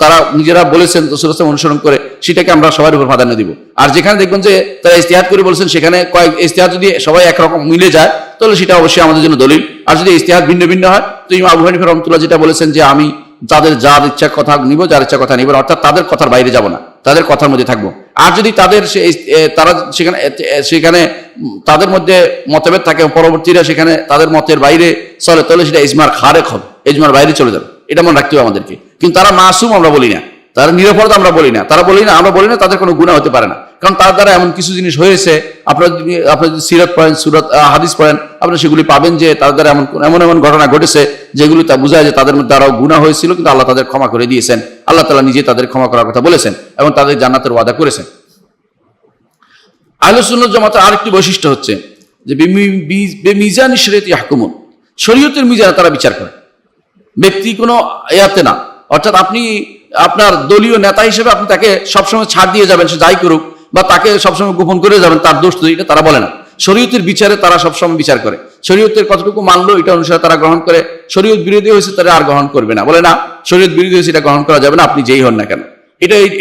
তারা নিজেরা বলেছেন রাসূলুল্লাহ সাল্লাল্লাহু আলাইহি ওয়াসাল্লাম অনুসরণ করে, সেটাকে আমরা সবার উপর প্রাধান্য দিব। আর যেখানে দেখবেন যে তারা ইজতিহাদ করে বলেছেন, সেখানে কয়েক ইজতিহাদ যদি সবাই একরকম মিলে যায়, তাহলে সেটা অবশ্যই আমাদের জন্য দলিল। আর যদি ইজতিহাদ ভিন্ন ভিন্ন হয়, তো ইমাম আবু হানিফা রাহমাতুল্লাহ যেটা বলেছেন যে আমি তাদের যার ইচ্ছা কথা নিব, যার ইচ্ছা কথা নিব, অর্থাৎ তাদের কথার বাইরে যাব না, তাদের কথার মধ্যে থাকবো। আর যদি তাদের তারা সেখানে তাদের মধ্যে মতভেদ থাকে, পরবর্তীরা সেখানে তাদের মতের বাইরে চলে, তাহলে সেটা ইজমার খারেক হবে, ইজমার বাইরে চলে যাবে, এটা মনে রাখতে হবে আমাদেরকে। কিন্তু তারা মাসুম আমরা বলি না, তারা নিরাপদ আমরা বলি না, আমরা বলি না তাদের কোনো গুনাহ হতে পারে না, কারণ তার দ্বারা এমন কিছু জিনিস হয়েছে, আপনারা যদি সিরাত পড়েন, সূরা হাদিস পড়েন, আপনারা সেগুলি পাবেন যে তাদের দ্বারা এমন ঘটনা ঘটেছে যেগুলি তা বোঝায় যে তাদের মধ্যে আরো গুনাহ হয়েছিল, কিন্তু আল্লাহ তাদের ক্ষমা করে দিয়েছেন। আল্লাহ তাআলা নিজে তাদের ক্ষমা করার কথা বলেছেন এবং তাদের জান্নাতের ওয়াদা করেছেন। আহলুস সুন্নাহ জামাতের আরেকটি বৈশিষ্ট্য হচ্ছে যে বিমিজান শরীয়ত ইয়াহকুমুন, শরীয়তের মিজানে তারা বিচার করে, ব্যক্তি কোনো ইয়াতে না। অর্থাৎ আপনি আপনার দলীয় নেতা হিসেবে আপনি তাকে সবসময় ছাড় দিয়ে যাবেন, সে যাই করুক, বা তাকে সবসময় গোপন করে যাবেন, তার দোষ তো এটা তারা বলে না। শরীয়তের বিচারে তারা সবসময় বিচার করে, শরীয়তের কতটুকু মানলো এটা অনুসারে তারা গ্রহণ করে, শরীয়ত বিরোধী হয়েছে তারা আর গ্রহণ করবে না, বলে না শরীয়ত বিরোধী হয়েছে এটা গ্রহণ করা যাবে না, আপনি যেই হন না কেন,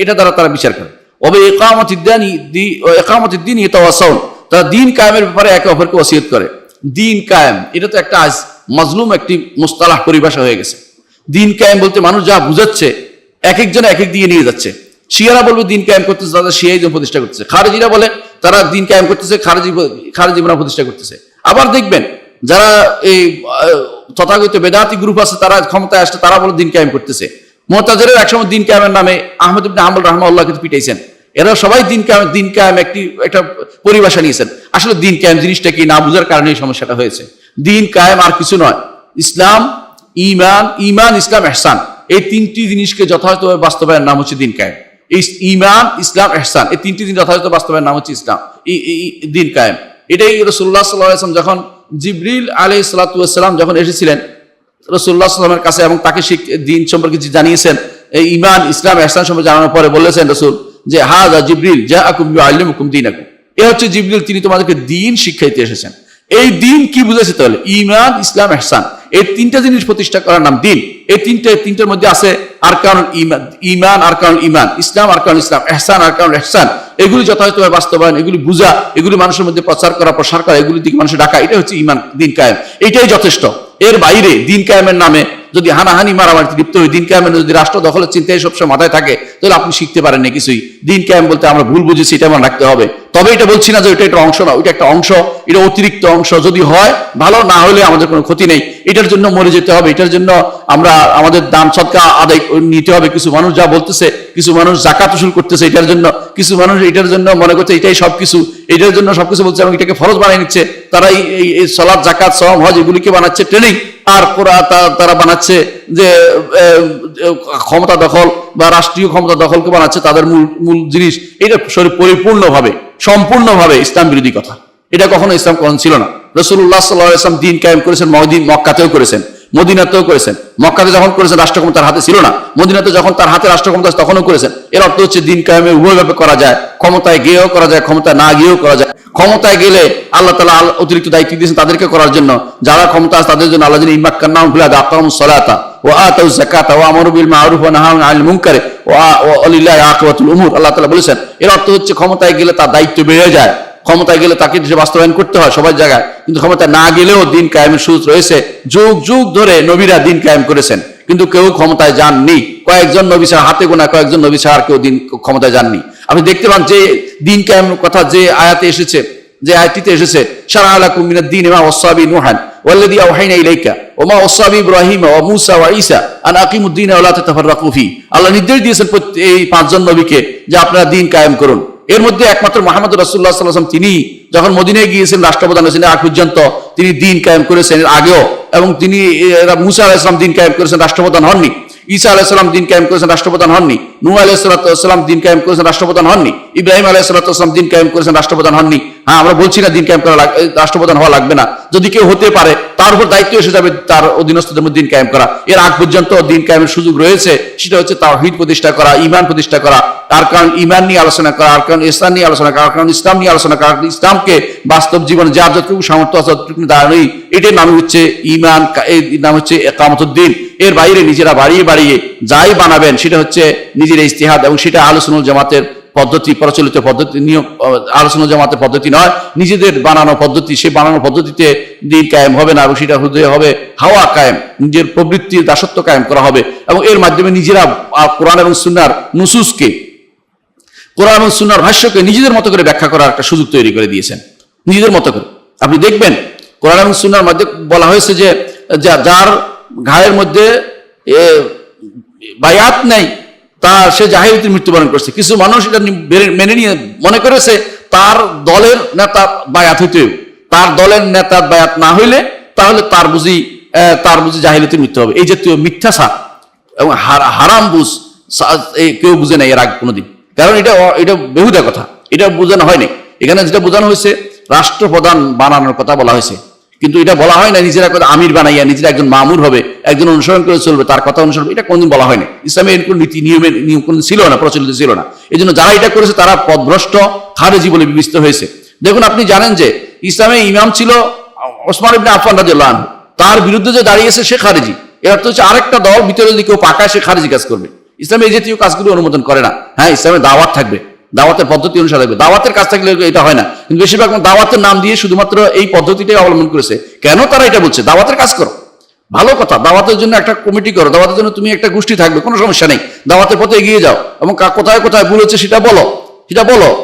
এটা দ্বারা তারা বিচার করে। ওবে ইকামতিদ্দিন ইয়াতাওয়াসাউন, তারা দিন কায়েমের ব্যাপারে একে অপরকে ওসিয়ত করে। দিন কায়েম এটা তো একটা আজ মাজলুম একটি মুস্তালাহ পরিভাষা হয়ে গেছে। দিন কায়েম বলতে মানুষ যা বুঝাচ্ছে এক একজন এক এক দিয়ে নিয়ে যাচ্ছে। শিয়ারা বলবে দিন কায়েম করতেছে, তারা শিয়াইজম প্রতিষ্ঠা করতেছে। খারেজিরা বলে তারা দিন কায়েম করতেছে, খারেজিরা প্রতিষ্ঠা করতেছে। আবার দেখবেন যারা এই তথাকথিত বেদাতি গ্রুপ আছে, তারা ক্ষমতায় আসছে, তারা বলে দিন কায়েম করতেছে। মুতাজিলার একসময় দিন কায়েমের নামে আহমদ ইবনে হাম্বল রাহমাহুল্লাহকে পিটাইছেন। এরা সবাই দিন কায়েম একটা পরিভাষা নিয়েছেন। আসলে দিন কায়েম জিনিসটা কি না বুঝার কারণে এই সমস্যাটা হয়েছে। দিন কায়েম আর কিছু নয়, ইসলাম, ঈমান, ইসলাম, ইহসান, এই তিনটি জিনিসকে যথাযথভাবে বাস্তবায়নের নাম হচ্ছে দিন কায়েম। ঈমান, ইসলাম, ইহসান, এই তিনটি দিন যথাযথ বাস্তবায়নের নাম হচ্ছে ইসলাম, দিন কায়েম। এটাই রাসূলুল্লাহ সাল্লাল্লাহু আলাইহি ওয়াসাল্লাম যখন জিবরিল আলাইহিস সালাতু ওয়াস সালাম যখন এসেছিলেন রাসূলুল্লাহ সাল্লাল্লাহু আলাইহি ওয়াসাল্লামের কাছে এবং তাকে দিন সম্পর্কে জানিয়েছেন, এই ঈমান, ইসলাম, ইহসান সম্পর্কে জানানোর পরে বলেছেন রাসূল যে হাযা জিবরিল জাআকুম ইউআল্লিমুকুম দীনাকুম, এ হচ্ছে জিবরিল, তিনি তোমাদেরকে দিন শিখাইতে এসেছেন। এই দিন কি বুঝেছে তাহলে? ঈমান, ইসলাম, ইহসান, এই তিনটা জিনিস প্রতিষ্ঠা করার নাম দিন। এই তিনটার মধ্যে আছে আরকানুল ঈমান, আরকানুল ঈমান, ইসলাম, আরকানুল ইসলাম, ইহসান, আরকানুল ইহসান। এগুলি যথাযথভাবে বাস্তবায়ন, এগুলি বুঝা, এগুলি মানুষের মধ্যে প্রচার করা, প্রসার করা, এগুলি দিকে মানুষের ডাকা, এটা হচ্ছে ঈমান, দিন কায়েম। এটাই যথেষ্ট। এর বাইরে দিন কায়েমের নামে যদি হানাহানি মারামারিতে লিপ্ত হই, দিন কায়েমের যদি রাষ্ট্র দখলের চিন্তায় সবসময় মাথায় থাকে, তাহলে আপনি শিখতে পারেন না কিছুই। দিন কায়েম বলতে আমরা ভুল বুঝেছি, এটা মনে রাখতে হবে। তবে এটা বলছি না যে ওইটা একটা অংশ না, ওইটা একটা অংশ, এটা অতিরিক্ত অংশ। যদি হয় ভালো, না হলে আমাদের কোনো ক্ষতি নেই। এটার জন্য মরে যেতে হবে, এটার জন্য আমরা আমাদের দান সদকা আদায় নিতে হবে। কিছু মানুষ যা বলতেছে, কিছু মানুষ জাকাত উসুল করতেছে এটার জন্য, কিছু মানুষ এটার জন্য মনে করছে এটাই সবকিছু, এটার জন্য সবকিছু বলছে এবং এটাকে ফরজ বানিয়ে নিচ্ছে। তারা এই সালাত, জাকাত, সওম, হজ এগুলিকে বানাচ্ছে ট্রেনিং, আর তারা বানাচ্ছে যে ক্ষমতা দখল বা রাষ্ট্রীয় ক্ষমতা দখলকে বানাচ্ছে তাদের মূল জিনিস। এটা পরিপূর্ণভাবে, সম্পূর্ণভাবে ইসলাম বিরোধী কথা। এটা কখনো ইসলাম কখনো ছিল না। রাসূলুল্লাহ সাল্লাল্লাহু আলাইহি ওয়াসাল্লাম দিন কায়েম করেছেন মক্কাতেও করেছেন, মদিনাতেও করেছেন। মক্কাতে যখন করেছেন রাষ্ট্র ক্ষমতার হাতে ছিল না, মদিনাতে যখন তার হাতে রাষ্ট্র ক্ষমতা তখনও করেছেন। এর অর্থ হচ্ছে দিন কায়েমে উভয়ভাবে করা যায়, ক্ষমতায় গিয়েও করা যায়, ক্ষমতায় না গিয়েও করা যায়। ক্ষমতায় গেলে আল্লাহ তাআলা অতিরিক্ত দায়িত্ব দিয়েছেন তাদেরকে করার জন্য, যারা ক্ষমতা আছে তাদের জন্য আল্লাহ যিনি ইমাক্কান্নাহুম ফিল আরদি আকামুস সালাতা ওয়া আতাউজ যাকাতা ওয়া আমারু বিল মা'রুফ ওয়া নাহাউ আনিল মুনকার ওয়া লিল্লাহি আকিবাতুল উমুর, আল্লাহ তাআলা বলেছেন। এর অর্থ হচ্ছে ক্ষমতায় গেলে তার দায়িত্ব বেড়ে যায়, ক্ষমতায় গেলে তাকে বাস্তবায়ন করতে হয় সবার জায়গায়, কিন্তু ক্ষমতায় না গেলেও দিন কায়েমের সুযোগ রয়েছে। যুগ যুগ ধরে নবীরা দিন কায়েম করেছেন, কিন্তু কেউ ক্ষমতায় যাননি। কয়েকজন নবী ছাড়া, হাতে গোনা কয়েকজন নবী ছাড়া কেউ দিন ক্ষমতায় যাননি। আপনি দেখতে পান যে দিন কায়েমের কথা যে আয়াতে এসেছে, যে আয়াতটিতে এসেছে, শারাআ লাকুম মিনাদ দীনি মা ওয়াসা বিহি নূহান ওয়াল্লাযী আওহাইনা ইলাইকা ওয়া মা ওয়াসা বিহি ইব্রাহিম ওয়া মূসা ওয়া ঈসা আন আকিমুদ দীনা ওয়া লা তাতাফাররাকু ফি। আল্লাহ নির্দেশ দিয়েছেন এই পাঁচজন নবীকে যে আপনারা দিন কায়েম করুন। এর মধ্যে একমাত্র মুহাম্মদ রাসূলুল্লাহ সাল্লাল্লাহু আলাইহি ওয়াসাল্লাম, তিনি যখন মদিনায় গিয়েছেন রাষ্ট্রপ্রধান হয়েছেন, আগ পর্যন্ত তিনি দিন কায়েম করেছেন এর আগেও, এবং তিনি মূসা আলাইহিস সালাম দিন কায়েম করেছেন, রাষ্ট্রপ্রধান হননি। ঈসা আলাইহিস সালাম দিন কায়েম করেছেন, রাষ্ট্রপ্রধান হননি। নূহ আলাইহিস সালাম দিন কায়েম করেছেন, রাষ্ট্রপ্রধান হননি। ইব্রাহিম আলাইহিস সালাম দিন কায়েম করেছেন, রাষ্ট্রপ্রধান হননি। হ্যাঁ, আমরা বলছি না দিন কায়েম করা রাষ্ট্রপ্রধান হওয়া লাগবে না, যদি কেউ হতে পারে তার উপর দায়িত্ব এসে যাবে তার অধীনস্থদের মধ্যে দিন কায়েম করা। এর আগ পর্যন্ত দিন কায়েমের সুযোগ রয়েছে, সেটা হচ্ছে তাওহীদ প্রতিষ্ঠা করা, ঈমান প্রতিষ্ঠা করা, তার কারণ ঈমান নিয়ে আলোচনা করা, আর কারণ ইসলাম নিয়ে আলোচনা করা, কারণ ইসলাম নিয়ে আলোচনা করা, ইসলামকে বাস্তব জীবনে যার যতটুকু সামর্থ্য আছে ততটুকু দাঁড়ানোই, এটার নাম হচ্ছে ঈমান, এর নাম হচ্ছে ইকামতুদ্দিন। এর বাইরে নিজেরা বাড়িয়ে বাড়িয়ে যাই বানাবেন সেটা হচ্ছে নিজের ইজতিহাদ, এবং সেটা আহলে সুন্নাত জামাতের পদ্ধতি, প্রচলিত পদ্ধতি, নিয়ম আহলে সুন্নাত জামাতের পদ্ধতি নয়, নিজেদের বানানো পদ্ধতি। সেই বানানো পদ্ধতিতে দিন কায়েম হবে না, এবং সেটা হৃদয়ে হবে হাওয়া কায়েম, নিজের প্রবৃত্তির দাসত্ব কায়েম করা হবে। এবং এর মাধ্যমে নিজেরা কোরআন এবং সুন্নাহর নুসুসকে, কোরআন এবং সুন্নাহর ভাষ্যকে নিজেদের মতো করে ব্যাখ্যা করার একটা সুযোগ তৈরি করে দিয়েছেন, নিজেদের মতো করে। আপনি দেখবেন কোরআন এবং সুন্নাহর মধ্যে বলা হয়েছে যে যার ঘায়ের মধ্যে বায়াত নেই সে জাহেলিয়াতে মৃত্যুবরণ করছে। কিছু মানুষ এটা মেনে নিয়ে মনে করেছে তার দলের নেতা বায়াত হইতে, তার দলের নেতার বায়াত না হইলে তাহলে তার বুঝি জাহেলিয়াতে মৃত্যু হবে। এই জাতীয় মিথ্যাচার এবং হারাম বুঝ কেউ বুঝে নাই এর আগে কোনোদিন, কারণ এটা বেহুদা কথা, এটা বোঝানো হয়নি। এখানে যেটা বোঝানো হয়েছে রাষ্ট্রপ্রধান বানানোর কথা বলা হয়েছে, কিন্তু এটা বলা হয় না নিজেরা আমির বানাইয়া নিজেরা একজন মামুর হবে, একজন অনুসরণ করে চলবে, তার কথা অনুসরণ, এটা কোনদিন বলা হয়নি। ইসলামে এর কোন নীতি নিয়ম কোনদিন ছিল না, প্রচলিত ছিল না। এই জন্য যারা এটা করেছে তারা পথভ্রষ্ট, খারেজি বলে বিবেচিত হয়েছে। দেখুন, আপনি জানেন যে ইসলামে ইমাম ছিল ওসমান ইবনে আফফান রাদিয়াল্লাহু আনহু, তার বিরুদ্ধে যে দাঁড়িয়েছে সে খারেজি। এর অর্থ হচ্ছে আরেকটা দল ভিতরে যদি কেউ পাকায় সে খারেজি কাজ করবে। ইসলামে এই জাতীয় কাজগুলো অনুমোদন করে না। হ্যাঁ, ইসলামে দাওয়াত থাকবে, দাওয়াতের পদ্ধতি অনুসারে থাকবে, দাওয়াতের কাজ থাকলে এটা হয় না। কিন্তু বেশিরভাগ দাওয়াতের নাম দিয়ে শুধুমাত্র এই পদ্ধতিটাই অবলম্বন করেছে। কেন তারা এটা বলছে? দাওয়াতের কাজ করো, ভালো কথা, দাওয়াতের জন্য একটা কমিটি করো, দাওয়াতের জন্য তুমি একটা গোষ্ঠী থাকবে, কোনো সমস্যা নেই, দাওয়াতের পথে এগিয়ে যাও, এবং কোথায় কোথায় ভুল হচ্ছে সেটা বলো,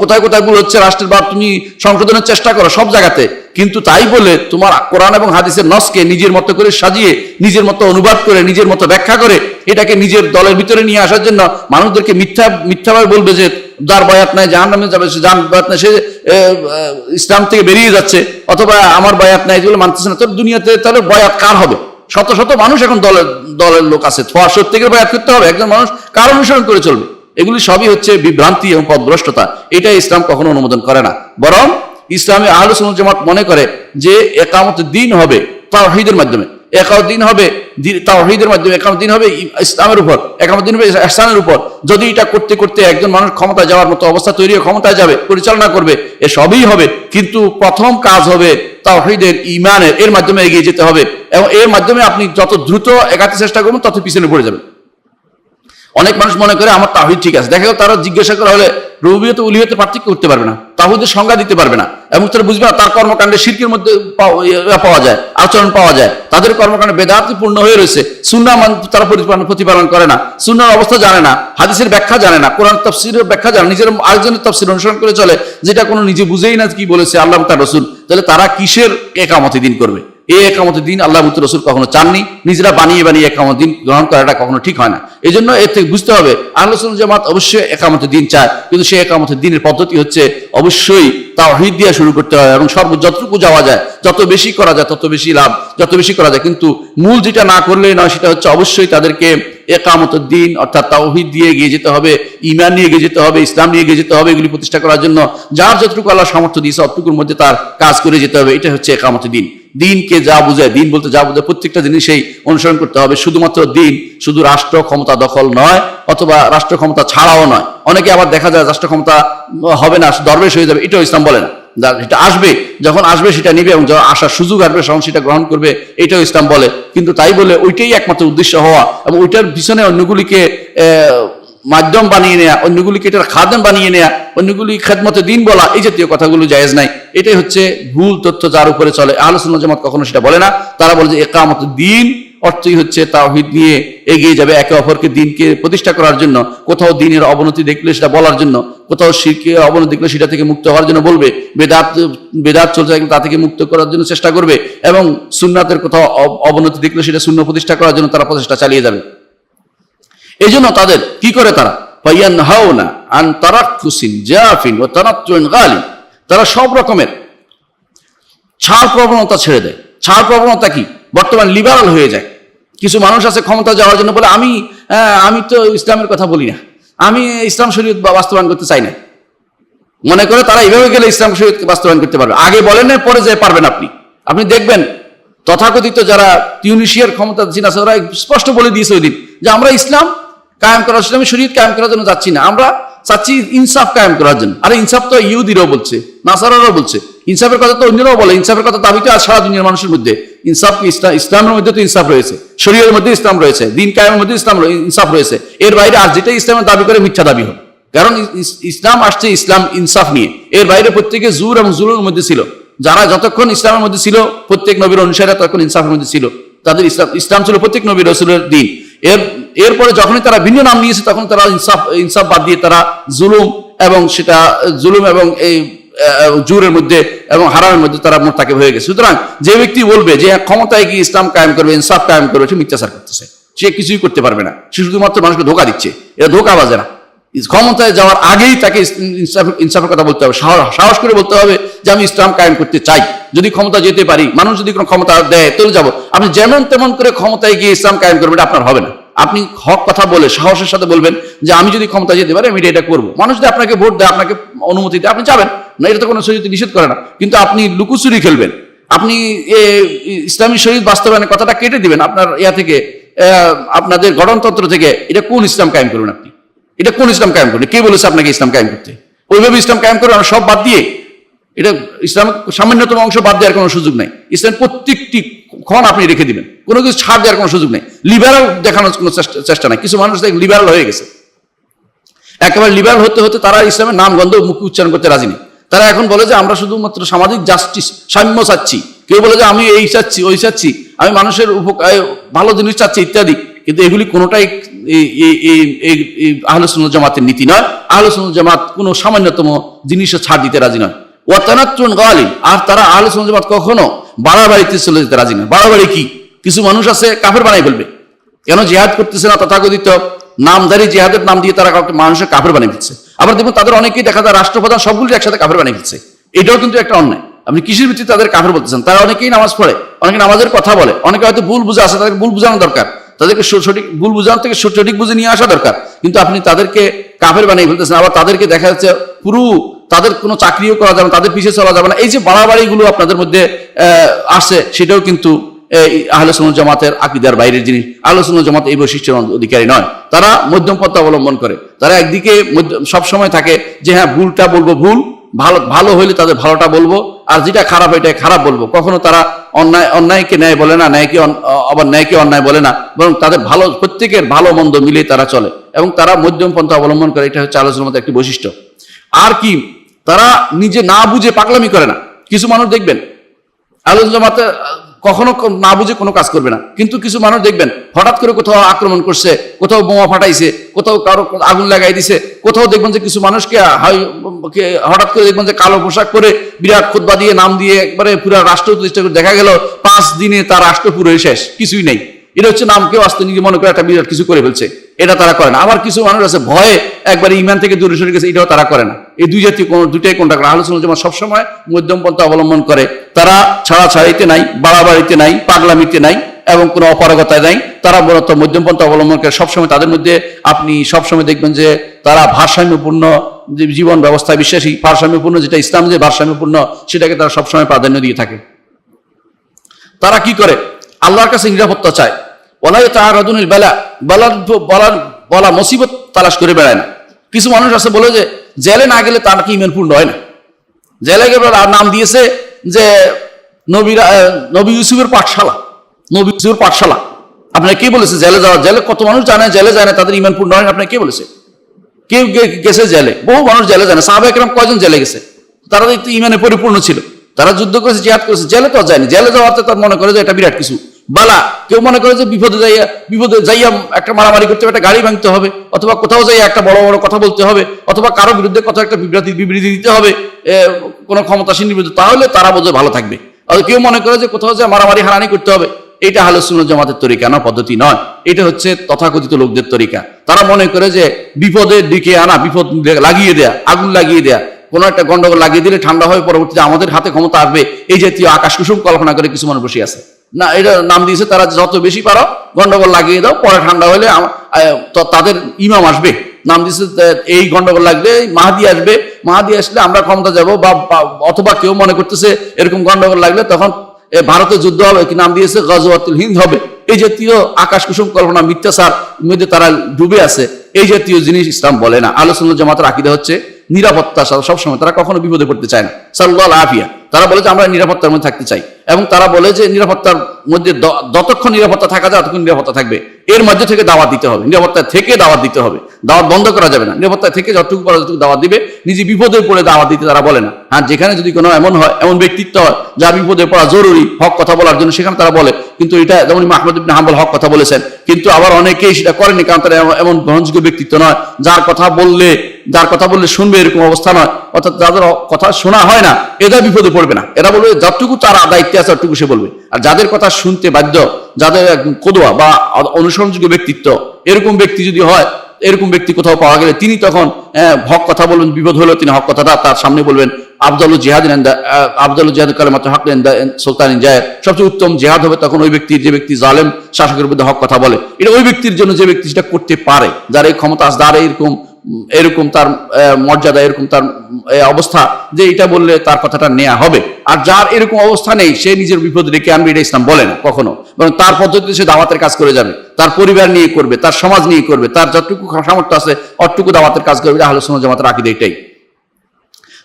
কোথায় কোথায় ভুল হচ্ছে রাষ্ট্রের বা তুমি সংশোধনের চেষ্টা করো সব জায়গাতে। কিন্তু তাই বলে তোমার কোরআন এবং হাদিসের নসকে নিজের মতো করে সাজিয়ে, নিজের মতো অনুবাদ করে, নিজের মতো ব্যাখ্যা করে এটাকে নিজের দলের ভিতরে নিয়ে আসার জন্য মানুষদেরকে মিথ্যাভাবে বলবে যে যার বয়াত নাই জাহান্নামে যাবে, সে যার বয়াত নাই সে ইসলাম থেকে বেরিয়ে যাচ্ছে, অথবা আমার বয়াত নাই যেগুলো মানতেছে না। তো দুনিয়াতে তাহলে বয়াত কার হবে? শত শত মানুষ এখন দলের লোক আছে, প্রত্যেকের বয়াত করতে হবে, একজন মানুষ কার অনুসরণ করে চলবে? এগুলি সবই হচ্ছে বিভ্রান্তি এবং পথভ্রষ্টতা। এটা ইসলাম কখনো অনুমোদন করে না। বরং ইসলামে আহলে সুন্নাত জামাত মনে করে যে ইকামতের দিন হবে তাওহীদের মাধ্যমে, তাওহীদের মাধ্যমে একামত দিন হবে ইসলামের উপর, একামত দিন হবে ইহসানের উপর। যদি এটা করতে করতে একজন মানুষ ক্ষমতায় যাওয়ার মতো অবস্থা তৈরি হয়ে ক্ষমতায় যাবে, পরিচালনা করবে, এ সবই হবে, কিন্তু প্রথম কাজ হবে তাওহীদের, ঈমানের। এর মাধ্যমে এগিয়ে যেতে হবে, এবং এর মাধ্যমে আপনি যত দ্রুত এগাতে চেষ্টা করবেন তত পিছনে পড়ে যাবেন। অনেক মানুষ মনে করে আমার তাওহীদ ঠিক আছে, দেখা গেল তারা জিজ্ঞাসা করা হলে রুবুবিয়ত উলুহিয়তের পার্থক্য করতে পারবে না, তাওহীদের সংজ্ঞা দিতে পারবে না, এবং তারা বুঝবে না তার কর্মকাণ্ডে শিরকের মধ্যে পাওয়া যায়, আচরণ পাওয়া যায়, তাদের কর্মকাণ্ডে বেদাতে পূর্ণ হয়ে রয়েছে। সুন্নাহ তারা প্রতিপালন করে না, সুন্নাহর অবস্থা জানে না, হাদিসের ব্যাখ্যা জানে না, কোরআন তাফসীরের ব্যাখ্যা জানে, নিজের আরেকজনের তাফসীর অনুসরণ করে চলে, যেটা কোনো নিজে বুঝেই না কি বলেছে আল্লাহ তার রাসূল। তাহলে তারা কিসের ইকামতে দিন করবে? এই ইকামতের দিন আল্লাহ রাসূল কখনো চাননি। নিজেরা বানিয়ে বানিয়ে ইকামতের দিন গ্রহণ করাটা কখনো ঠিক হয় না। এই জন্য এর থেকে বুঝতে হবে আহলে সুন্নাত জামাত অবশ্যই ইকামতের দিন চায়, কিন্তু সেই ইকামতের দিনের পদ্ধতি হচ্ছে অবশ্যই তাওহীদ দিয়ে শুরু করতে হবে, এবং যতটুকু যাওয়া যায়, যত বেশি করা যায় তত বেশি লাভ, যত বেশি করা যায়। কিন্তু মূল যেটা না করলেই নয়, সেটা হচ্ছে অবশ্যই তাদেরকে ইকামতের দিন অর্থাৎ তাওহীদ দিয়ে এগিয়ে যেতে হবে, ঈমান নিয়ে এগিয়ে যেতে হবে, ইসলাম নিয়ে এগিয়ে যেতে হবে। এগুলি প্রতিষ্ঠা করার জন্য যার যতটুকু আল্লাহ সামর্থ্য দিয়েছে অতটুকুর মধ্যে তার কাজ করে যেতে হবে। এটা হচ্ছে ইকামতের দিন। দিনকে যা বোঝায়, দিন বলতে যা বোঝায় প্রত্যেকটা জিনিসেই অনুসরণ করতে হবে। শুধুমাত্র দিন শুধু রাষ্ট্র ক্ষমতা দখল নয়, অথবা রাষ্ট্র ক্ষমতা ছাড়াও নয়। অনেকে আবার দেখা যায় রাষ্ট্র ক্ষমতা হবে না, দরবেশ হয়ে যাবে, এটাও ইসলাম বলে না। এটা আসবে, যখন আসবে সেটা নিবে, এবং যখন আসার সুযোগ আসবে তখন সেটা গ্রহণ করবে, এটাও ইসলাম বলে। কিন্তু তাই বলে ওইটাই একমাত্র উদ্দেশ্য হওয়া এবং ওইটার পিছনে অন্যগুলিকে মাধ্যম বানিয়ে নেয়া, অন্যগুলিকে এটার খাদেম বানিয়ে নেয়া, অন্যগুলি খেদমতে দিন বলা, এই জাতীয় কথাগুলো জায়েজ নাই। এটাই হচ্ছে ভুল তথ্য যার উপরে চলে। আহলে সুন্নাত জামাত কখনো সেটা বলে না। তারা বলে যে ইকামত দ্বীন অর্থই হচ্ছে তাওহীদ নিয়ে এগিয়ে যাবে, একে অপরকে দিনকে প্রতিষ্ঠা করার জন্য। কোথাও দিনের অবনতি দেখলে সেটা বলার জন্য, কোথাও শিরকের অবনতি দেখলে সেটা থেকে মুক্ত হওয়ার জন্য বলবে, বেদাত চলছে তা থেকে মুক্ত করার জন্য চেষ্টা করবে, এবং সুন্নাতের কোথাও অবনতি দেখলে সেটা শূন্য প্রতিষ্ঠা করার জন্য তারা প্রচেষ্টা চালিয়ে যাবে। এই জন্য তাদের কি করে, তারা ফায়ানহাউনা আন তারাক্কুসিন জাফিন ওয়া তানাত্তুন গালিব, তারা সব রকমের ছাড় প্রবণতা ছেড়ে দেয়। ছাড় প্রবণতা কি? বর্তমান লিবারাল হয়ে যায়। কিছু মানুষ আছে ক্ষমতা যাওয়ার জন্য বলে আমি তো ইসলামের কথা বলি না, আমি ইসলাম শরীয়ত বাস্তবায়ন করতে চাই না। মনে করে তারা এইভাবে গেলে ইসলাম শরীয়ত বাস্তবায়ন করতে পারবে। আগে বলেন না, পরে যে পারবেন আপনি দেখবেন তথাকথিত যারা টিউনিশিয়ার ক্ষমতাধীন আছে ওরা স্পষ্ট বলে দিয়েছে ওই দিন যে আমরা ইসলাম কায়েম করার, ইসলামী শরীয়ত কায়েম করার জন্য যাচ্ছি না, আমরা চাচ্ছি ইনসাফ কায়েম করার জন্য। আরে ইনসাফ তো ইহুদিরাও বলছে, নাসারারাও বলছে, ইনসাফের কথা তো অন্যরাও বলে। ইনসাফের কথা দাবি তো আর সারা দুনিয়ার মানুষের মধ্যে। ইনসাফ ইসলামের মধ্যে তো ইনসাফ রয়েছে, শরীয়তের মধ্যে ইসলাম রয়েছে, দিন কায়েমের মধ্যে ইনসাফ রয়েছে। এর বাইরে আর যেটা ইসলামের দাবি করে মিথ্যা দাবি হবে। কারণ ইসলাম আসছে ইসলাম ইনসাফ নিয়ে। এর বাইরে প্রত্যেকে জুর এবং জুলুমের মধ্যে ছিল। যারা যতক্ষণ ইসলামের মধ্যে ছিল, প্রত্যেক নবীর অনুসারীরা তখন ইনসাফের মধ্যে ছিল। তাদের ইসলাম ছিল প্রত্যেক নবী রাসূলের দিন। এরপরে যখনই তারা ভিন্ন নাম নিয়েছে তখন তারা ইনসাফ বাদ দিয়ে তারা জুলুম এবং এই জুরের মধ্যে এবং হারামের মধ্যে তারা মোরতাকিব হয়ে গেছে। সুতরাং যে ব্যক্তি বলবে যে ক্ষমতায় গিয়ে ইসলাম কায়েম করবে, ইনসাফ কায়েম করবে, সে মিথ্যাচার করতেছে, সে কিছুই করতে পারবে না। সে শুধুমাত্র মানুষকে ধোঁকা দিচ্ছে। এটা ধোঁকাবাজেরা। ক্ষমতায় যাওয়ার আগেই তাকে ইনসাফের কথা বলতে হবে, সাহস করে বলতে হবে যে আমি ইসলাম কায়েম করতে চাই। যদি ক্ষমতা যেতে পারি, মানুষ যদি কোনো ক্ষমতা দেয় চলে যাবো। আপনি যেমন তেমন করে ক্ষমতায় গিয়ে ইসলাম কায়েম করবেন, এটা আপনার হবে না। আপনি হক কথা বলে সাহসের সাথে বলবেন যে আমি যদি ক্ষমতা যেতে পারি আমি এটা করবো। মানুষ যদি আপনাকে ভোট দেয়, আপনাকে অনুমতি দেয়, আপনি যাবেন না, এটা তো কোনো শরীয়ত নিষেধ করে না। কিন্তু আপনি লুকোচুরি খেলবেন, আপনি ইসলামী শরীয়ত বাস্তবায়নের কথাটা কেটে দিবেন আপনার থেকে, আপনাদের গণতন্ত্র থেকে। এটা কোন ইসলাম কায়েম করবেন আপনি? এটা কোন ইসলাম কায়েম করবেন? কে বলেছে আপনাকে ইসলাম কায়েম করতে? ওইভাবে ইসলাম কায়েম করবেন সব বাদ দিয়ে? এটা ইসলাম সামান্যতম অংশ বাদ দেওয়ার কোনো সুযোগ নাই। ইসলাম প্রত্যেকটি ক্ষণ আপনি রেখে দিবেন, কোনো কিছু ছাড় দেওয়ার কোনো সুযোগ নেই। লিবারাল দেখানোর কোনো চেষ্টা নাই। কিছু মানুষ লিবারাল হয়ে গেছে, একেবারে লিবারাল হতে হতে তারা ইসলামের নাম গন্ধ মুখে উচ্চারণ করতে রাজি নেই। তারা এখন বলে যে আমরা শুধুমাত্র সামাজিক জাস্টিস, সাম্য চাচ্ছি। কেউ বলে যে আমি এই চাচ্ছি, ওই চাচ্ছি, আমি মানুষের ভালো জিনিস চাচ্ছি ইত্যাদি। কিন্তু এগুলি কোনোটাই আহলে সুন্নাত জামাতের নীতি নয়। আহলে সুন্নাত জামাত কোনো সামান্যতম জিনিসও ছাড় দিতে রাজি নয়। ওয়া তানাত্তুন গালিব, আর তারা আহলে সুন্নাত জামাত কখনো বাড়াবাড়িতে চলে যেতে রাজি নয়। বাড়াবাড়ি কি? কিছু মানুষ আছে কাফের বানাই ফেলবে। কেন জিহাদ করতেছে না? তথাকথিত নামধারী জিহাদের নাম দিয়ে তারা মানুষের কাফের বানিয়ে ফেলছে। আবার দেখুন তাদের অনেকেই দেখা যায় রাষ্ট্রপ্রধান সবগুলি একসাথে কাফের বানিয়ে ফেলছে। এটাও কিন্তু একটা অন্যায়। আপনি কিসের ভিত্তিতে তাদের কাফের বলতেছেন? তারা অনেকেই নামাজ পড়ে, অনেকে নামাজের কথা বলে, অনেকে হয়তো ভুল বুঝে আসে, তাদেরকে ভুল বুঝানো দরকার, তাদেরকে সঠিক ভুল বুঝানো থেকে সঠিক বুঝে নিয়ে আসা দরকার। কিন্তু আপনি তাদেরকে কাফের বানিয়ে ফেলতেছেন। আবার তাদেরকে দেখা যাচ্ছে পুরো তাদের কোনো চাকরিও করা যাবে না, তাদের পিছিয়ে চলা যাবে না। এই যে বাড়াবাড়িগুলো আপনাদের মধ্যে আসছে, সেটাও কিন্তু আহলে সুন্নাত জামাতের আকীদার বাইরের জিনিস। আহলে সুন্নাত জামাত এই বৈশিষ্ট্যের অধিকারী নয়। তারা মধ্যম পথ অবলম্বন করে। তারা একদিকে সবসময় থাকে যে হ্যাঁ ভুলটা বলবো ভুল, ভালো হইলে তাদের ভালোটা বলবো, আর যেটা খারাপ এটা খারাপ বলবো। কখনো তারা অন্যায়কে ন্যায় বলে না, ন্যায়কে অন্যায় বলে না, বরং তাদের ভালো, প্রত্যেকের ভালো মন্দ মিলে তারা চলে এবং তারা মধ্যম পন্থা অবলম্বন করে। এটা হচ্ছে আহলে সুন্নাত জামাতের একটি বৈশিষ্ট্য। আর কি, তারা নিজে না বুঝে পাগলামি করে না। কিছু মানুষ দেখবেন আহলে সুন্নাত জামাতে কখনো না বুঝে কোনো কাজ করবে না। কিন্তু কিছু মানুষ দেখবেন হঠাৎ করে কোথাও আক্রমণ করছে, কোথাও বোমা ফাটাইছে, কোথাও কারো আগুন লাগাই দিছে, কোথাও দেখবেন যে কিছু মানুষকে হঠাৎ করে দেখবেন যে কালো পোশাক পরে বিরাট খুতবা দিয়ে নাম দিয়ে একবারে পুরো রাষ্ট্র প্রতিষ্ঠা করে দেখা গেল 5 দিনে তার রাষ্ট্র পুরো শেষ, কিছুই নেই। এটা হচ্ছে নাম কেউ আসতে নিজে মনে করে একটা বিরাট কিছু করে ফেলছে, এটা তারা করে না। আবার কিছু মানুষ আছে ভয়ে একবারে ইমান থেকে দূরে সরে গেছে, এটাও তারা করে না। এই দুইটাই কোনটা করে? আহলে সুন্নাত জামাত সবসময় মধ্যম পন্থা অবলম্বন করে। তারা ছাড়াছাড়িতে নাই, বাড়াবাড়িতে নাই, পাগলামিতে নাই এবং কোনো অপারগতায় নাই। তারা বরং মধ্যম পন্থা অবলম্বন করে। সবসময় তাদের মধ্যে আপনি সবসময় দেখবেন যে তারা ভারসাম্যপূর্ণ জীবন ব্যবস্থায় বিশ্বাসী। ভারসাম্যপূর্ণ যেটা ইসলাম যে ভারসাম্যপূর্ণ, সেটাকে তারা সবসময় প্রাধান্য দিয়ে থাকে। তারা কি করে? আল্লাহর কাছে নিরাপত্তা চায়। ওয়ালাই তাআরাদুনিল বালা মুসিবত তালাশ করে বেড়ায় না। কিছু মানুষ আছে বলে যে জেলে না গেলে তার কি ঈমান পূর্ণ হয় না। জেলে গেলে নাম দিয়েছে যে নবী ইউসুফের পাঠশালা, নবী ইউসুফের পাঠশালা। আপনার কে বলেছে জেলে যাওয়া? জেলে কত মানুষ জানে জেলে যায় না, তাদের ঈমান পূর্ণ হয় না। আপনার কে বলেছে? কেউ গেছে জেলে, বহু মানুষ জেলে যায় না। সাহাবা একরাম কয়জন জেলে গেছে? তারা তো ইমানে পরিপূর্ণ ছিল, তারা যুদ্ধ করেছে, জিহাদ করেছে, জেলে তো যায়নি। জেলে যাওয়াতে তার মনে করে যে এটা বিরাট কিছু বালা। কেউ মনে করে যে বিপদে যাইয়া একটা মারামারি করতে হবে, একটা গাড়ি ভাঙতে হবে, অথবা কোথাও যাইয়া একটা বড় বড় কথা বলতে হবে, অথবা কারো বিরুদ্ধে কথা একটা বিবৃতি দিতে হবে কোনো ক্ষমতাসীন বিরুদ্ধে, তাহলে তারা বোধ ভালো থাকবে। আর কেউ মনে করে যে কোথাও যে মারামারি হারানি করতে হবে। এটা আহলে সুন্নাত জামাতের তরিকা না, পদ্ধতি নয়। এটা হচ্ছে তথাকথিত লোকদের তরিকা। তারা মনে করে যে বিপদের দিকে আনা, বিপদ লাগিয়ে দেয়া, আগুন লাগিয়ে দেয়া, কোনো একটা গন্ডগোল লাগিয়ে দিলে ঠান্ডা হয়ে পরবর্তীতে আমাদের হাতে ক্ষমতা আসবে, এই জাতীয় আকাশ কুসুম কল্পনা করে কিছু মানুষ বসে আছে। না, এটা নাম দিয়েছে তারা, যত বেশি পারো গন্ডগোল লাগিয়ে দাও, পরে ঠান্ডা হলে তাদের ইমাম আসবে। নাম দিয়েছে এই গন্ডগোল লাগবে মাহাদি আসবে, মাহাদি আসলে আমরা ক্ষমতা যাব, বা অথবা কেউ মনে করতেছে এরকম গন্ডগোল লাগলে তখন ভারতে যুদ্ধ হবে, কি নাম দিয়েছে গজওয়াতুল হিন্দ হবে। এই জাতীয় আকাশ কুসুম কল্পনা, মিথ্যাচার মধ্যে তারা ডুবে আছে। এই জাতীয় জিনিস ইসলাম বলে না। আহলে সুন্নাত জামাতের আকীদা হচ্ছে নিরাপত্তা সবসময়, তারা কখনো বিপদে পড়তে চায় না। সাল্লাল্লাহু আফিয়া, তারা বলে যে আমরা নিরাপত্তার মধ্যে থাকতে চাই, এবং তারা বলে যে নিরাপত্তার মধ্যে যতক্ষণ নিরাপত্তা থাকা যায় ততক্ষণ নিরাপত্তা থাকবে। এর মধ্যে থেকে দাওয়াত দিতে হবে, নিরাপত্তা থেকে দাওয়াত দিতে হবে, দাওয়াত বন্ধ করা যাবে না। নিরাপত্তা থেকে যতটুকু পারা যতটুকু দাওয়াত দিবে, নিজে বিপদে পড়ে দাওয়াত দিতে তারা বলে না। হ্যাঁ, যেখানে যদি কোনো এমন হয়, এমন ব্যক্তিত্ব হয় যা বিপদে পড়া জরুরি হক কথা বলার জন্য, সেখানে তারা বলে। কিন্তু এটা যেমন ইমাম আহমদ ইবনে হাম্বল হক কথা বলেছেন, কিন্তু আবার অনেকেই সেটা করেনি, কারণ তারা এমন গ্রহণযোগ্য ব্যক্তিত্ব নয়। যার কথা বললে শুনবে এরকম অবস্থা নয়, অর্থাৎ যাদের কথা শোনা হয় না এরা বিপদে পড়বে না। এরা বলবে যতটুকু তার দায়িত্বে আছে ততটুকু সে বলবে। আর যাদের কথা শুনতে বাধ্য, যাদের কদোয়া বা অনুসরণযোগ্য ব্যক্তিত্ব, এরকম ব্যক্তি যদি হয়, এরকম ব্যক্তি কোথাও পাওয়া গেলে তিনি তখন হক কথা বলবেন। বিপদ হলো তিনি হক কথাটা তার সামনে বলবেন। আফজালুল জিহাদ কালিমাতুল হক সুলতান জায়েদ, সবচেয়ে উত্তম জিহাদ হবে তখন ওই ব্যক্তির, যে ব্যক্তি জালেম শাসকের বিরুদ্ধে হক কথা বলে। এটা ওই ব্যক্তির জন্য যে ব্যক্তি সেটা করতে পারে, যার এই ক্ষমতা আছে, যার এরকম তার মর্যাদা, এরকম তার অবস্থা, যে এটা বললে তার কথাটা নেওয়া হবে। আর যার এরকম অবস্থা নেই, সে নিজের বিপদ রেখে আনবে, এটা ইসলাম বলে না কখনো। বরং তার পদ্ধতিতে সে দাওয়াতের কাজ করে যাবে, তার পরিবার নিয়ে করবে, তার সমাজ নিয়ে করবে, তার যতটুকু সামর্থ্য আছে অতটুকু দাওয়াতের কাজ করবে। আহলে সুন্নাত জামাতের আকীদা এটাই।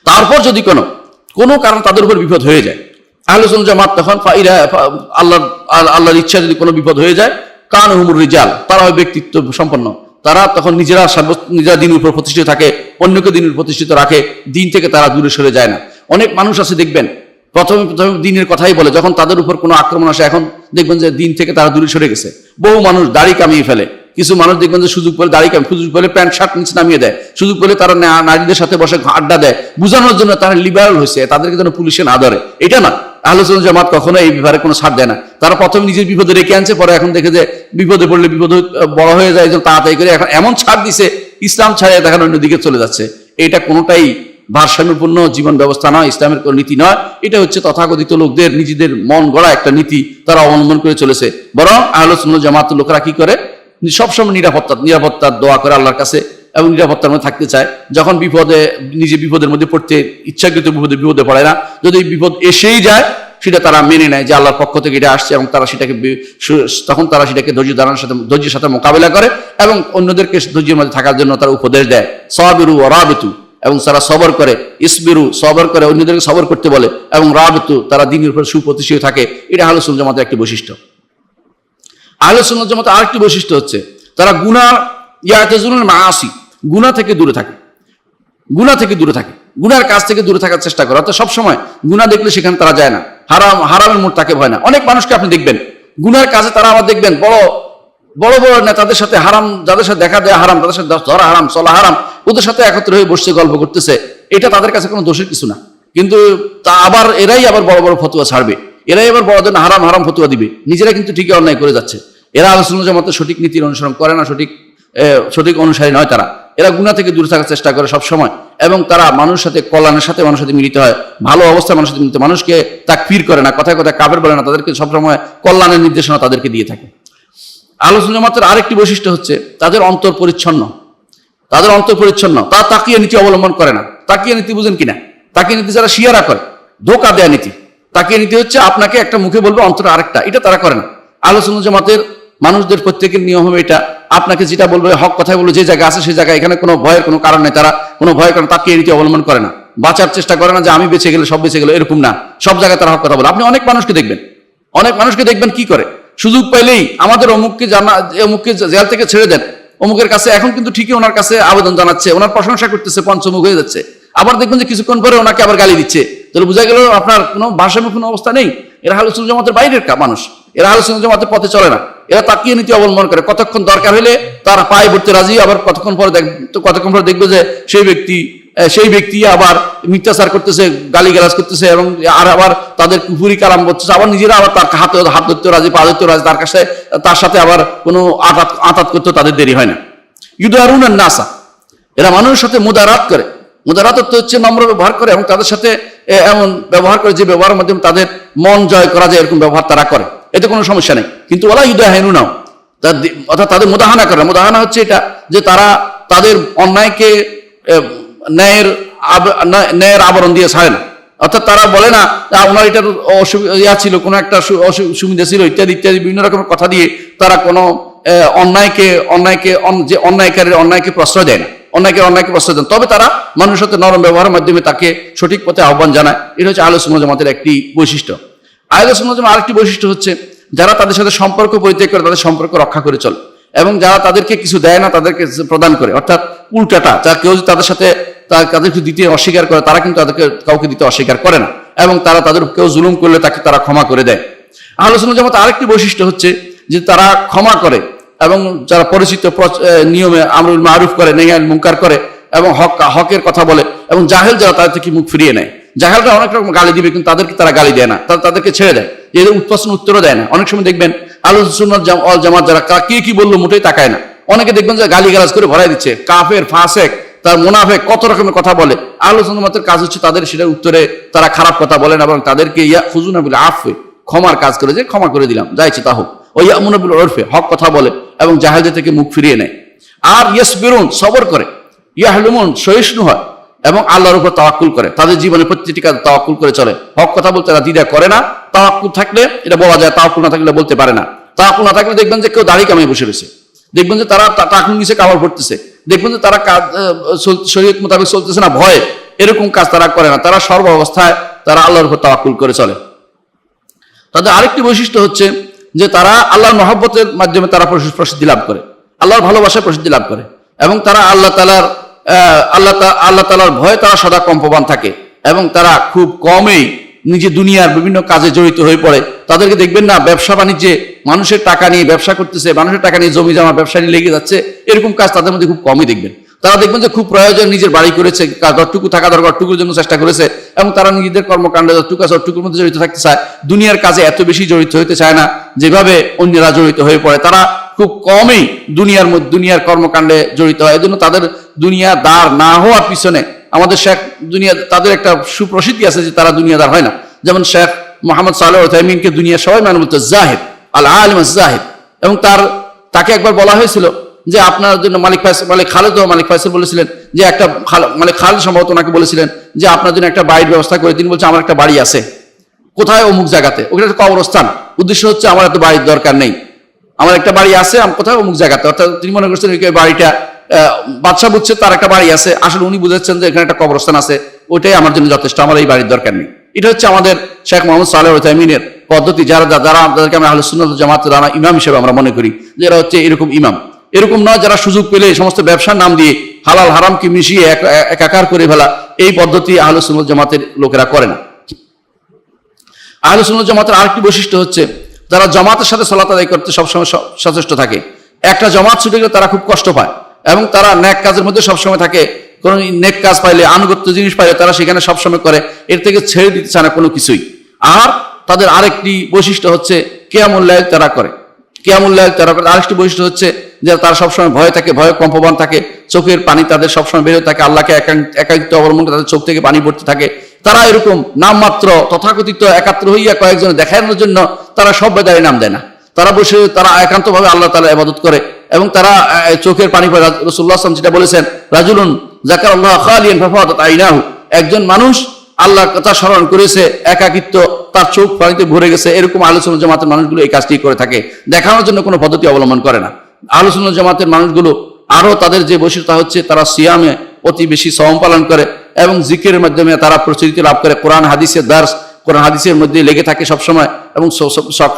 তারপর যদি কোনো কারণ তাদের উপর বিপদ হয়ে যায়, আহলে সুন্নাত জামাত তখন আল্লাহর ইচ্ছা যদি কোনো বিপদ হয়ে যায়, কানহুমুর রিজাল, তারা হয় ব্যক্তিত্ব সম্পন্ন। তারা তখন নিজেরা দিনের উপর প্রতিষ্ঠিত থাকে, অন্যকে দিনের প্রতিষ্ঠিত রাখে, দিন থেকে তারা দূরে সরে যায় না। অনেক মানুষ আছে দেখবেন প্রথমে দিনের কথাই বলে, যখন তাদের উপর কোনো আক্রমণ আসে এখন দেখবেন যে দিন থেকে তারা দূরে সরে গেছে। বহু মানুষ দাড়ি কামিয়ে ফেলে, কিছু মানুষ দেখবেন যে সুযোগ পেলে দাড়ি সুযোগ পেলে প্যান্ট শার্ট নিচে নামিয়ে দেয়, সুযোগ পেলে তারা নারীদের সাথে বসে আড্ডা দেয়, বোঝানোর জন্য তারা লিবারাল হয়েছে, তাদেরকে যেন পুলিশে না ধরে। এটা না, আহলে সুন্নাত জামাত কখনো এই ব্যাপারে কোনো ছাড় দেয় না। তারা প্রথমে নিজের বিপদে রেখে আনছে, পরে এখন দেখে যে বিপদে পড়লে বিপদ বড় হয়ে যায়, তাড়াতাড়ি করে এখন এমন ছাড় দিছে, ইসলাম ছাড়িয়ে দেখেন অন্যদিকে চলে যাচ্ছে। এটা কোনোটাই ভারসাম্যপূর্ণ জীবন ব্যবস্থা নয়, ইসলামের কোনো নীতি নয়। এটা হচ্ছে তথাকথিত লোকদের নিজেদের মন গড়া একটা নীতি, তারা অবলম্বন করে চলেছে। বরং আহলে সুন্নাত জামাতের লোকেরা কি করে, সবসময় নিরাপত্তার দোয়া করে আল্লাহর কাছে, এবং নিরাপত্তার মধ্যে থাকতে চায়। যখন নিজে বিপদের মধ্যে পড়তে ইচ্ছাকৃত বিপদে পড়ে না, যদি বিপদ এসেই যায় সেটা তারা মেনে নেয় যে আল্লাহর পক্ষ থেকে এটা আসছে, এবং তারা তখন তারা সেটাকে ধৈর্যের সাথে মোকাবিলা করে, এবং অন্যদেরকে ধৈর্যের মধ্যে থাকার জন্য তারা উপদেশ দেয়। সাবিরু ওয়া রাবিতু, এবং তারা সবর করে, ইসবিরু সবর করে, অন্যদেরকে সবর করতে বলে, এবং রাবিতু তারা দ্বীনের উপর সুপ্রতিষ্ঠিত থাকে। এটা আহলে সুন্নাত জামাতের একটি বৈশিষ্ট্য। আহলে সুন্নাত জামাতের আরেকটি বৈশিষ্ট্য হচ্ছে তারা ইয়াতাজুলুল মাআসি, গুনাহ থেকে দূরে থাকে, গুনার কাজ থেকে দূরে থাকার চেষ্টা করে। অর্থাৎ সবসময় গুনাহ দেখলে সেখানে তারা যায় না, হারামের মোড় তাকে ভয় না। অনেক মানুষকে আপনি দেখবেন গুনার কাজে তারা আবার দেখবেন বড় বড় নেতাদের সাথে হারাম, যাদের সাথে দেখা দেয়া হারাম, তাদের সাথে ধরা হারাম, চলা হারাম, ওদের সাথে একত্রে হয়ে বসে গল্প করতেছে। এটা তাদের কাছে কোনো দোষের কিছু না, কিন্তু এরাই আবার বড় বড় ফতোয়া ছাড়বে, এরাই আবার বড়দের হারাম ফতোয়া দিবে, নিজেরা কিন্তু ঠিকই অন্যায় করে যাচ্ছে। এরা আহলে সুন্নাত জামাতের সঠিক নীতির অনুসরণ করে না, সঠিক অনুসারী নয় তারা। এরা গুনাহ থেকে দূরে থাকার চেষ্টা করে সব সময়, এবং তারা মানুষের সাথে কল্যাণের সাথে মানুষের সাথে মিলিত হয়, ভালো অবস্থায় মানুষের সাথে মিলিত, মানুষকে তাকফির করে না, কথায় কথায় কাফের বলে না, তাদেরকে সবসময় কল্যাণের নির্দেশনা তাদেরকে দিয়ে থাকে। আহলে সুন্নাত জামাতের আরেকটি বৈশিষ্ট্য হচ্ছে তাদের অন্তর পরিচ্ছন্ন। তারা তাকিয়া নীতি অবলম্বন করে না। তাকিয়া নীতি বুঝেন কিনা? তাকিয়া নীতি যারা শিয়ারা করে, ধোঁকা দেয়া নীতি। তাকিয়া নীতি হচ্ছে আপনাকে একটা মুখে বলবে অন্তরে আরেকটা, এটা তারা করে না। আহলে সুন্নাত জামাতের মানুষদের প্রত্যেকের নিয়ম হবে এটা, আপনাকে যেটা বলবে হক কথাই বলবে, যে জায়গায় আছে সেই জায়গায়, এখানে কোনো ভয়ের কোনো কারণ নেই, তারা কোনো ভয়ের কারণ তাকিয়া নীতি অবলম্বন করে না, বাঁচার চেষ্টা করে না যে আমি বেঁচে গেলে সব বেঁচে গেল, এরকম না। সব জায়গায় তারা হক কথা বলে। আপনি অনেক মানুষকে দেখবেন কি করে, সুযোগ পাইলেই আমাদের অমুককে জেল থেকে ছেড়ে দেন, অমুকের কাছে, এখন কিন্তু ঠিকই ওনার কাছে আবেদন জানাচ্ছে, ওনার প্রশংসা করতেছে, পঞ্চমুখ হয়ে যাচ্ছে। আবার দেখবেন যে কিছুক্ষণ পরে ওনাকে আবার গালি দিচ্ছে। তাহলে বোঝা গেল আপনার কোনো ভারসাম্য কোনো অবস্থা নেই। এরা আহলে সুন্নাত জামাতের বাইরের মানুষ, এরা আহলে সুন্নাত জামাতের পথে চলে না। এরা তাকিয়ে নীতি অবলম্বন করে, কতক্ষণ দরকার হলে তারা পায়ে ভরতে রাজি, আবার কতক্ষণ পরে দেখবে যে সেই ব্যক্তি আবার মিথ্যাচার করতেছে, গালিগালাজ করতেছে, এবং আবার তাদের কুফুরি কালাম করতেছে, আবার নিজেরা আবার তার হাত ধরতে রাজি, পা ধরতে রাজি, তার সাথে আবার কোনো আতাত করতে তাদের দেরি হয় না। ইউদারুন নাসা, এরা মানুষের সাথে মুদারাত করে। মুদারাত হচ্ছে নম্র ব্যবহার করে, এবং তাদের সাথে এমন ব্যবহার করে যে ব্যবহারের মাধ্যমে তাদের মন জয় করা যায়, এরকম ব্যবহার তারা করে, এতে কোনো সমস্যা নেই। কিন্তু ওলা ইউদাহিনু নাও, অর্থাৎ তাদের মুদাহানা করে। মুদাহানা হচ্ছে এটা যে তারা তাদের অন্যায়কে ন্যায়ের আবরণ দিয়ে ছাড়ে না। অর্থাৎ তারা বলে না ওনার এটার ইয়া ছিল, কোনো একটা সুবিধা ছিল, ইত্যাদি ইত্যাদি বিভিন্ন রকমের কথা দিয়ে তারা কোনো অন্যায়কে প্রশ্রয় দেয় না, অন্যায়কে প্রশ্রয় দেন। তবে তারা মানুষের সাথে নরম ব্যবহারের মাধ্যমে তাকে সঠিক পথে আহ্বান জানায়। এটা হচ্ছে আহলে সুন্নাত জামাতের একটি বৈশিষ্ট্য। আহলে সুন্নাত জামাতের আরেকটি বৈশিষ্ট্য হচ্ছে যারা তাদের সাথে সম্পর্ক পরিত্যাগ করে, তাদের সম্পর্ক রক্ষা করে চলে, এবং যারা তাদেরকে কিছু দেয় না তাদেরকে প্রদান করে। অর্থাৎ উল্টাটা, যা কেউ তাদের সাথে তাদেরকে দিতে অস্বীকার করে, তারা কিন্তু তাদেরকে কাউকে দিতে অস্বীকার করে না, এবং তারা তাদের কেউ জুলুম করলে তাকে তারা ক্ষমা করে দেয়। আহলে সুন্নাত জামাতের আরেকটি বৈশিষ্ট্য হচ্ছে যে তারা ক্ষমা করে, এবং যারা পরিচিত নিয়মে আমরুল মারুফ করে, নেহি আনিল মুনকার করে, এবং হকের কথা বলে, এবং জাহেল যারা তাদের থেকে মুখ ফিরিয়ে নেয়। জাহেলরা অনেক রকম গালি দিবে, কিন্তু তাদেরকে তারা গালি দেয় না, তাদেরকে ছেড়ে দেয়, এদের প্রশ্ন উত্তরও দেয় না। অনেক সময় দেখবেন আহলে সুন্নাত ওয়াল জামাত যারা কি বললো মোটেই তাকায় না। অনেকে দেখবেন যে গালি গালাজ করে ভরাই দিচ্ছে, কাফের, ফাসেক, তার মুনাফেক, কত রকমের কথা বলে। আহলে সুন্নাত জামাতের কাজ হচ্ছে তাদের সেটার উত্তরে তারা খারাপ কথা বলেন, এবং তাদেরকে ইয়াখুজুনা বিল আফওয়ি, ক্ষমার কাজ করে, যে ক্ষমা করে দিলাম, যা ইচ্ছে তা হোক। ওই ইয়ামুনা বিল উরফি, হক কথা বলে, এবং জাহেলদের থেকে মুখ ফিরিয়ে নেয়। আর ইয়াসবিরুন, সবর করে, ইয়াহলুমুন, সহিষ্ণু হয়, এবং আল্লাহর উপর তাওয়াক্কুল করে, তাদের জীবনে প্রতিটি কাজ তাওয়াক্কুল করে চলে। হক কথা বলতে তারা দ্বিধা করে না। তাওয়াক্কুল থাকলে এটা বলা যায়, তাওয়াক্কুল না থাকলে বলতে পারে না। তাওয়াক্কুল না থাকলে দেখবেন যে কেউ দাড়ি কামিয়ে বসে রয়েছে, দেখবেন যে তারা টাকুর নিচে কামড় পড়তেছে, দেখবেন যে তারা শরীয়ত মোতাবেক চলতেছে না, ভয়ে এরকম কাজ তারা করে না। তারা সর্ব অবস্থায় তারা আল্লাহর উপর তাওয়াক্কুল করে চলে। তাদের আরেকটি বৈশিষ্ট্য হচ্ছে যে তারা আল্লাহর মহব্বতের মাধ্যমে তারা প্রসিদ্ধি লাভ করে, আল্লাহর ভালোবাসায় প্রসিদ্ধি লাভ করে, এবং তারা আল্লাহ তাআলার ভয়ে তারা সদা কম্পমান থাকে, এবং তারা খুব কমই নিজে দুনিয়ার বিভিন্ন কাজে জড়িত হয়ে পড়ে। তাদেরকে দেখবেন না ব্যবসা বাণিজ্যে মানুষের টাকা নিয়ে ব্যবসা করতেছে, মানুষের টাকা নিয়ে জমি জমা ব্যবসা নিয়ে লেগে যাচ্ছে, এরকম কাজ তাদের মধ্যে খুব কমই দেখবেন। তারা দেখবেন যে খুব প্রয়োজন নিজের বাড়ি করেছে, যতটুকু থাকা দরকার টুকুর জন্য চেষ্টা করেছে, এবং তারা নিজেদের কর্মকাণ্ডে যতটুকু আছে অতটুকুর মধ্যে জড়িত থাকতে চায়, দুনিয়ার কাজে এত বেশি জড়িত হতে চায় না যেভাবে অন্যরা জড়িত হয়ে পড়ে। তারা খুব কমই দুনিয়ার কর্মকাণ্ডে জড়িত হয়। এজন্য তাদের দুনিয়াদার না হওয়ার পিছনে আমাদের শেখ তাদের একটা সুপ্রসিদ্ধি আছে যে তারা দুনিয়াদার হয় না। যেমন শেখ মোহাম্মদ সালেহ উসাইমিনকে দুনিয়া সবাই মানে বলতো জাহিদ, আল আলিম জাহিদ, এবং তাকে একবার বলা হয়েছিল যে আপনার জন্য মালিক ফাইসাল বলেছিলেন যে একটা খালেদ সম্ভবত ওনাকে বলেছিলেন যে আপনার জন্য একটা বাড়ির ব্যবস্থা করে। তিনি বলছে আমার একটা বাড়ি আছে, কোথায়? অমুক জায়গাতে, ওখানে একটা কবরস্থান। উদ্দেশ্য হচ্ছে আমার এত বাড়ির দরকার নেই, আমার একটা বাড়ি আছে, কোথায়? অমুক জায়গাতে। অর্থাৎ তিনি মনে করছেন ওই বাড়িটা বাদশা বুঝছে তার একটা বাড়ি আছে, আসলে উনি বুঝাচ্ছেন যে এখানে একটা কবরস্থান আছে, ওইটাই আমার জন্য যথেষ্ট, আমার এই বাড়ির দরকার নেই। এটা হচ্ছে আমাদের শেখ মোহাম্মদ সালেহ উসাইমিনের পদ্ধতি। যাদেরকে আমরা আহলে সুন্নাত ওয়াল জামাতের ইমাম হিসেবে আমরা মনে করি যে এরা হচ্ছে এরকম ইমাম। এরকম নয় যারা সুযোগ পেলে সমস্ত ব্যবসার নাম দিয়ে হালাল হারামকে মিশিয়ে একাকার করে ফেলা, এই পদ্ধতি আহলে সুন্নাত জামাতের লোকেরা করে না। আহলে সুন্নাত জামাতের আরেকটি বৈশিষ্ট্য হচ্ছে যারা জামাতের সাথে সালাত আদায় করতে সবসময় সচেষ্ট থাকে। একটা জামাত ছুটে গেলে তারা খুব কষ্ট পায়, এবং তারা নেক কাজের মধ্যে সবসময় থাকে। কোন নেক কাজ পাইলে, আনুগত্য জিনিস পাইলে তারা সেখানে সবসময় করে, এর থেকে ছেড়ে দিতে চায় না কোনো কিছুই। আর তাদের আরেকটি বৈশিষ্ট্য হচ্ছে কিয়ামুল লাইল তারা করে। আরেকটি বৈশিষ্ট্য হচ্ছে যে তারা সবসময় ভয় থাকে, ভয় কম্পমান থাকে, চোখের পানি তাদের সবসময় বেরোতে থাকে, আল্লাহকে একাকিত্ব অবলম্বন করে তাদের চোখ থেকে পানি পড়তে থাকে। তারা এরকম নামমাত্র তথাকথিত একাত্র হইয়া কয়েকজন দেখানোর জন্য তারা সব বেদায় নাম দেয় না। তারা বসে তারা একান্তভাবে আল্লাহ তাআলা ইবাদত করে, এবং তারা চোখের পানি পড়ে। রাসূলুল্লাহ সাল্লাল্লাহু আলাইহি ওয়াসাল্লাম যেটা বলেছেন, রাজুলুন যাকারাল্লাহ খালিয়ান ফাফাদাত আইনাহু, একজন মানুষ আল্লাহর কথা স্মরণ করেছে, একাকিত্ব তার চোখ পানিতে ভরে গেছে। এরকম আহলে সুন্নাত জামাতের মানুষগুলো এই কাজটি করে থাকে, দেখানোর জন্য কোনো পদ্ধতি অবলম্বন করে না। আহলে সুন্নাত জামাতের মানুষগুলো আরো তাদের যে বৈশিষ্ট্য হচ্ছে তারা সিয়ামে অতি বেশি সওম পালন করে, এবং জিকিরের মাধ্যমে তারা প্রচলিত লাভ করে। কোরআন হাদিসের দার্স, কোরআন হাদিসের মধ্যে লেগে থাকে সবসময়, এবং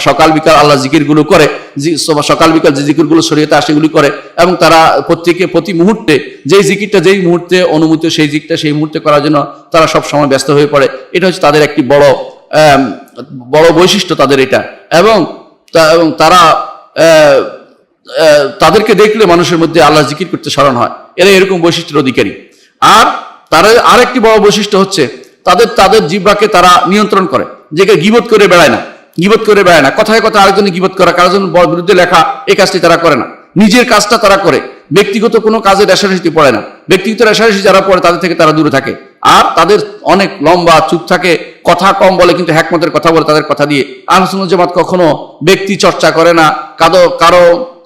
সকাল বিকাল আল্লাহ জিকিরগুলো করে, সকাল বিকাল যে জিকিরগুলো শরীয়তে আসে সেগুলি করে, এবং তারা প্রতি মুহূর্তে যেই জিকিরটা যেই মুহূর্তে অনুমতি সেই জিকিরটা সেই মুহূর্তে করার জন্য তারা সবসময় ব্যস্ত হয়ে পড়ে। এটা হচ্ছে তাদের একটি বড় বৈশিষ্ট্য তাদের এটা। এবং তারা তাদেরকে দেখলে মানুষের মধ্যে আল্লাহ জিকির করতে স্মরণ হয়, এরা এরকম বৈশিষ্ট্যের অধিকারী। আর তারা আরেকটি বড় বৈশিষ্ট্য হচ্ছে তাদের জিহ্বাকে তারা নিয়ন্ত্রণ করে, যে গীবত করে বেড়ায় না, কথায় কথায় আরেকজনের গীবত করা, কারোর বিরুদ্ধে লেখা, এই কাজটি তারা করে না। নিজের কাজটা তারা করে, ব্যক্তিগত কোনো কাজে রেশারেশি পড়ে না। ব্যক্তিগত রেশারেশি যারা পড়ে তাদের থেকে তারা দূরে থাকে। আর তাদের অনেক লম্বা চুপ থাকে, কথা কম বলে কিন্তু হিকমতের কথা বলে তাদের কথা দিয়ে। আহলে সুন্নাত জামাত কখনো ব্যক্তি চর্চা করে না, কারো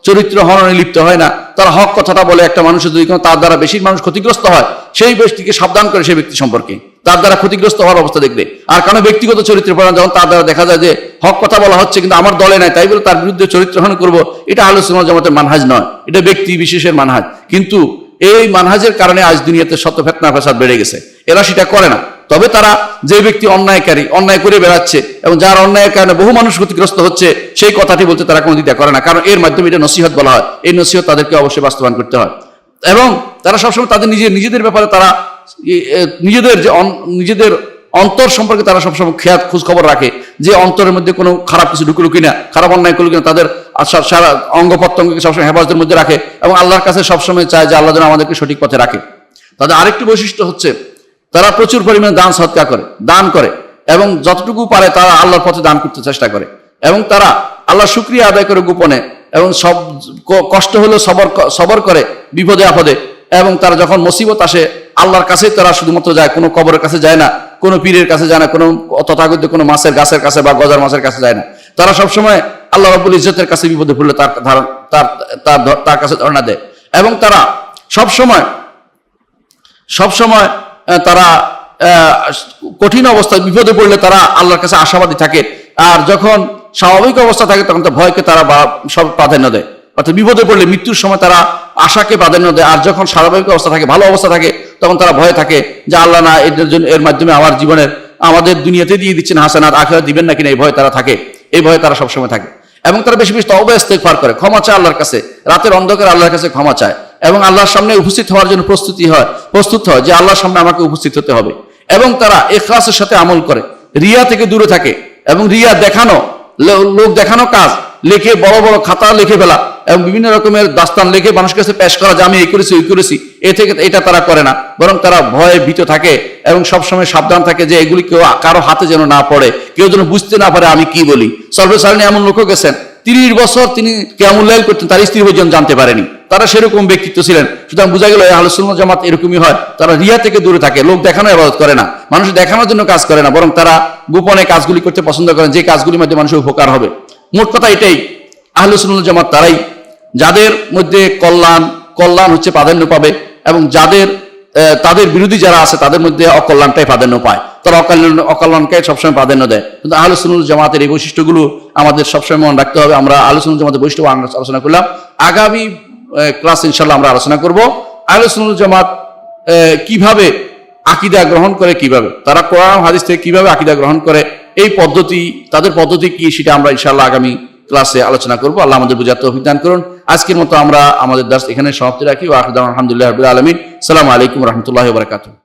চরিত্র হননে লিপ্ত হয় না। তারা হক কথাটা বলে, একটা মানুষের যদি তার দ্বারা বেশি মানুষ ক্ষতিগ্রস্ত হয় সেই ব্যক্তিকে সাবধান করে সেই ব্যক্তি সম্পর্কে, তার দ্বারা ক্ষতিগ্রস্ত হওয়ার অবস্থা দেখবে। আর কারণ ব্যক্তিগত চরিত্রের পড়া যখন তার দ্বারা দেখা যায় যে হক কথা বলা হচ্ছে কিন্তু আমার দলে নাই, তাই বলে তার বিরুদ্ধে চরিত্র হনন করবো, এটা আহলে সুন্নাত জামাতের মানহাজ নয়, এটা ব্যক্তি বিশেষের মানহাজ। কিন্তু এই মানহাজের কারণে আজ দুনিয়াতে শত ফিতনা ফাসাদ বেড়ে গেছে। এরা সেটা করে না। তবে তারা যে ব্যক্তি অন্যায়কারী, অন্যায় করে বেড়াচ্ছে এবং যার অন্যায়ের কারণে বহু মানুষ ক্ষতিগ্রস্ত হচ্ছে, সেই কথাটি বলতে তারা কোনো দ্বিধা করে না, কারণ এর মাধ্যমে এটা নসিহত বলা হয়। এই নসিহত তাদেরকে অবশ্যই বাস্তবায়ন করতে হয়। এবং তারা সবসময় তাদের নিজেদের ব্যাপারে তারা নিজেদের অন্তর সম্পর্কে তারা সবসময় খোঁজ খবর রাখে, যে অন্তরের মধ্যে কোনো খারাপ কিছু ঢুকলো কিনা, খারাপ অন্যায় করলো কিনা। তাদের সারা অঙ্গ প্রত্যঙ্গকে সবসময় হেফাজতের মধ্যে রাখে এবং আল্লাহর কাছে সবসময় চায় যে আল্লাহ যেন আমাদেরকে সঠিক পথে রাখে। তাদের আরেকটি বৈশিষ্ট্য হচ্ছে তারা প্রচুর পরিমাণে দান সদকা করে, দান করে, এবং যতটুকু পারে তারা আল্লাহর পথে দান করতে চেষ্টা করে। এবং তারা আল্লাহ শুকরিয়া আদায় করে গোপনে, এবং সব কষ্ট হলেও সবর করে বিপদে আপদে। এবং তারা যখন মুসিবত আসে আল্লাহর কাছে তারা শুধুমাত্র যায়, কোনো কবরের কাছে যায় না, কোনো পীরের কাছে যায় না, কোনো তথাগত কোনো মাছের গাছের কাছে বা গজার মাছের কাছে যায় না। তারা সবসময় আল্লাহ রাব্বুল ইজ্জতের কাছে বিপদে পড়লে তার কাছে ধারণা দেয়। এবং তারা সবসময় তারা কঠিন অবস্থায় বিপদে পড়লে তারা আল্লাহর কাছে আশাবাদী থাকে। আর যখন স্বাভাবিক অবস্থা থাকে তখন তো ভয়কে তারা সব প্রাধান্য দেয়। অর্থাৎ বিপদে পড়লে মৃত্যুর সময় তারা আশাকে প্রাধান্য দেয়। আর যখন স্বাভাবিক অবস্থা থাকে, ভালো অবস্থা থাকে, তখন তারা ভয়ে থাকে যে আল্লাহ না এর মাধ্যমে আমাদের দুনিয়াতে দিয়ে দিচ্ছেন হাসানাত, আখিরাতে দিবেন না কিনা, এই ভয়ে তারা থাকে। এই ভয়ে তারা সবসময় থাকে। এবং তারা বেশি বেশি তওবা ইস্তেগফার করে, ক্ষমা চায় আল্লাহর কাছে, রাতের অন্ধকারে আল্লাহর কাছে ক্ষমা চায়, এবং আল্লাহর সামনে উপস্থিত হওয়ার জন্য প্রস্তুত হয় যে আল্লাহর সামনে আমাকে উপস্থিত হতে হবে। এবং তারা ইখলাসের সাথে আমল করে, রিয়া থেকে দূরে থাকে। এবং রিয়া দেখানো, লোক দেখানো কাজ লিখে, বড় বড় খাতা লিখে ফেলা এবং বিভিন্ন রকমের দাস্তান লিখে মানুষের কাছে পেশ করা যে আমি এই করেছি ওই করেছি, এটা তারা করে না। বরং তারা ভয়ে ভীত থাকে এবং সবসময় সাবধান থাকে যে এগুলি কেউ কারো হাতে যেন না পড়ে, কেউ যেন বুঝতে না পারে আমি কি বলি। সর্বসাধারণ এমন লোকও গেছেন 30 বছর তিনি কিয়ামুল লাইল করতেন, তার স্ত্রী পর্যন্ত জানতে পারেনি। তারা সেরকম ব্যক্তিত্ব ছিলেন। সুতরাং বোঝা গেল আহলে সুন্নাত জামাত এরকমই হয়। তারা রিয়া থেকে দূরে থাকে, লোক দেখানো ইবাদত করে না, মানুষ দেখানোর জন্য কাজ করে না, বরং তারা গোপনে কাজগুলি করতে পছন্দ করেন, যে কাজগুলির মধ্যে মানুষের উপকার হবে। মোট কথা এটাই, আহলে সুন্নাত জামাত তারাই যাদের মধ্যে কল্যাণ হচ্ছে প্রাধান্য পাবে, এবং তাদের বিরোধী যারা আছে তাদের মধ্যে অকল্যাণটাই প্রাধান্য পায়। তারা অকল্যাণকে সবসময় প্রাধান্য দেয়। কিন্তু আহলে সুন্নাত জামাতের এই বৈশিষ্ট্যগুলো আমাদের সবসময় মনে রাখতে হবে। আমরা আহলে সুন্নাত জামাতের বৈশিষ্ট্য আলোচনা করলাম। আগামী ক্লাস ইনশাআল্লাহ আমরা আলোচনা করব আহলে সুন্নাত জামাত কিভাবে আকীদা গ্রহণ করে, কিভাবে তারা কোরআন হাদিস থেকে কিভাবে আকীদা গ্রহণ করে, এই পদ্ধতি, তাদের পদ্ধতি কি, সেটা আমরা ইনশাআল্লাহ আগামী ক্লাসে আলোচনা করব। আল্লাহ আমাদের বুঝার তৌফিক দান করুন। আজকের মতো আমরা আমাদের দার্স এখানে সমাপ্তি রাখি। ওয়া আখিরু দাওয়ানা আলহামদুলিল্লাহি রাব্বিল আলামিন। আসসালামু আলাইকুম ওয়া রাহমাতুল্লাহি ওয়া বারাকাতুহু।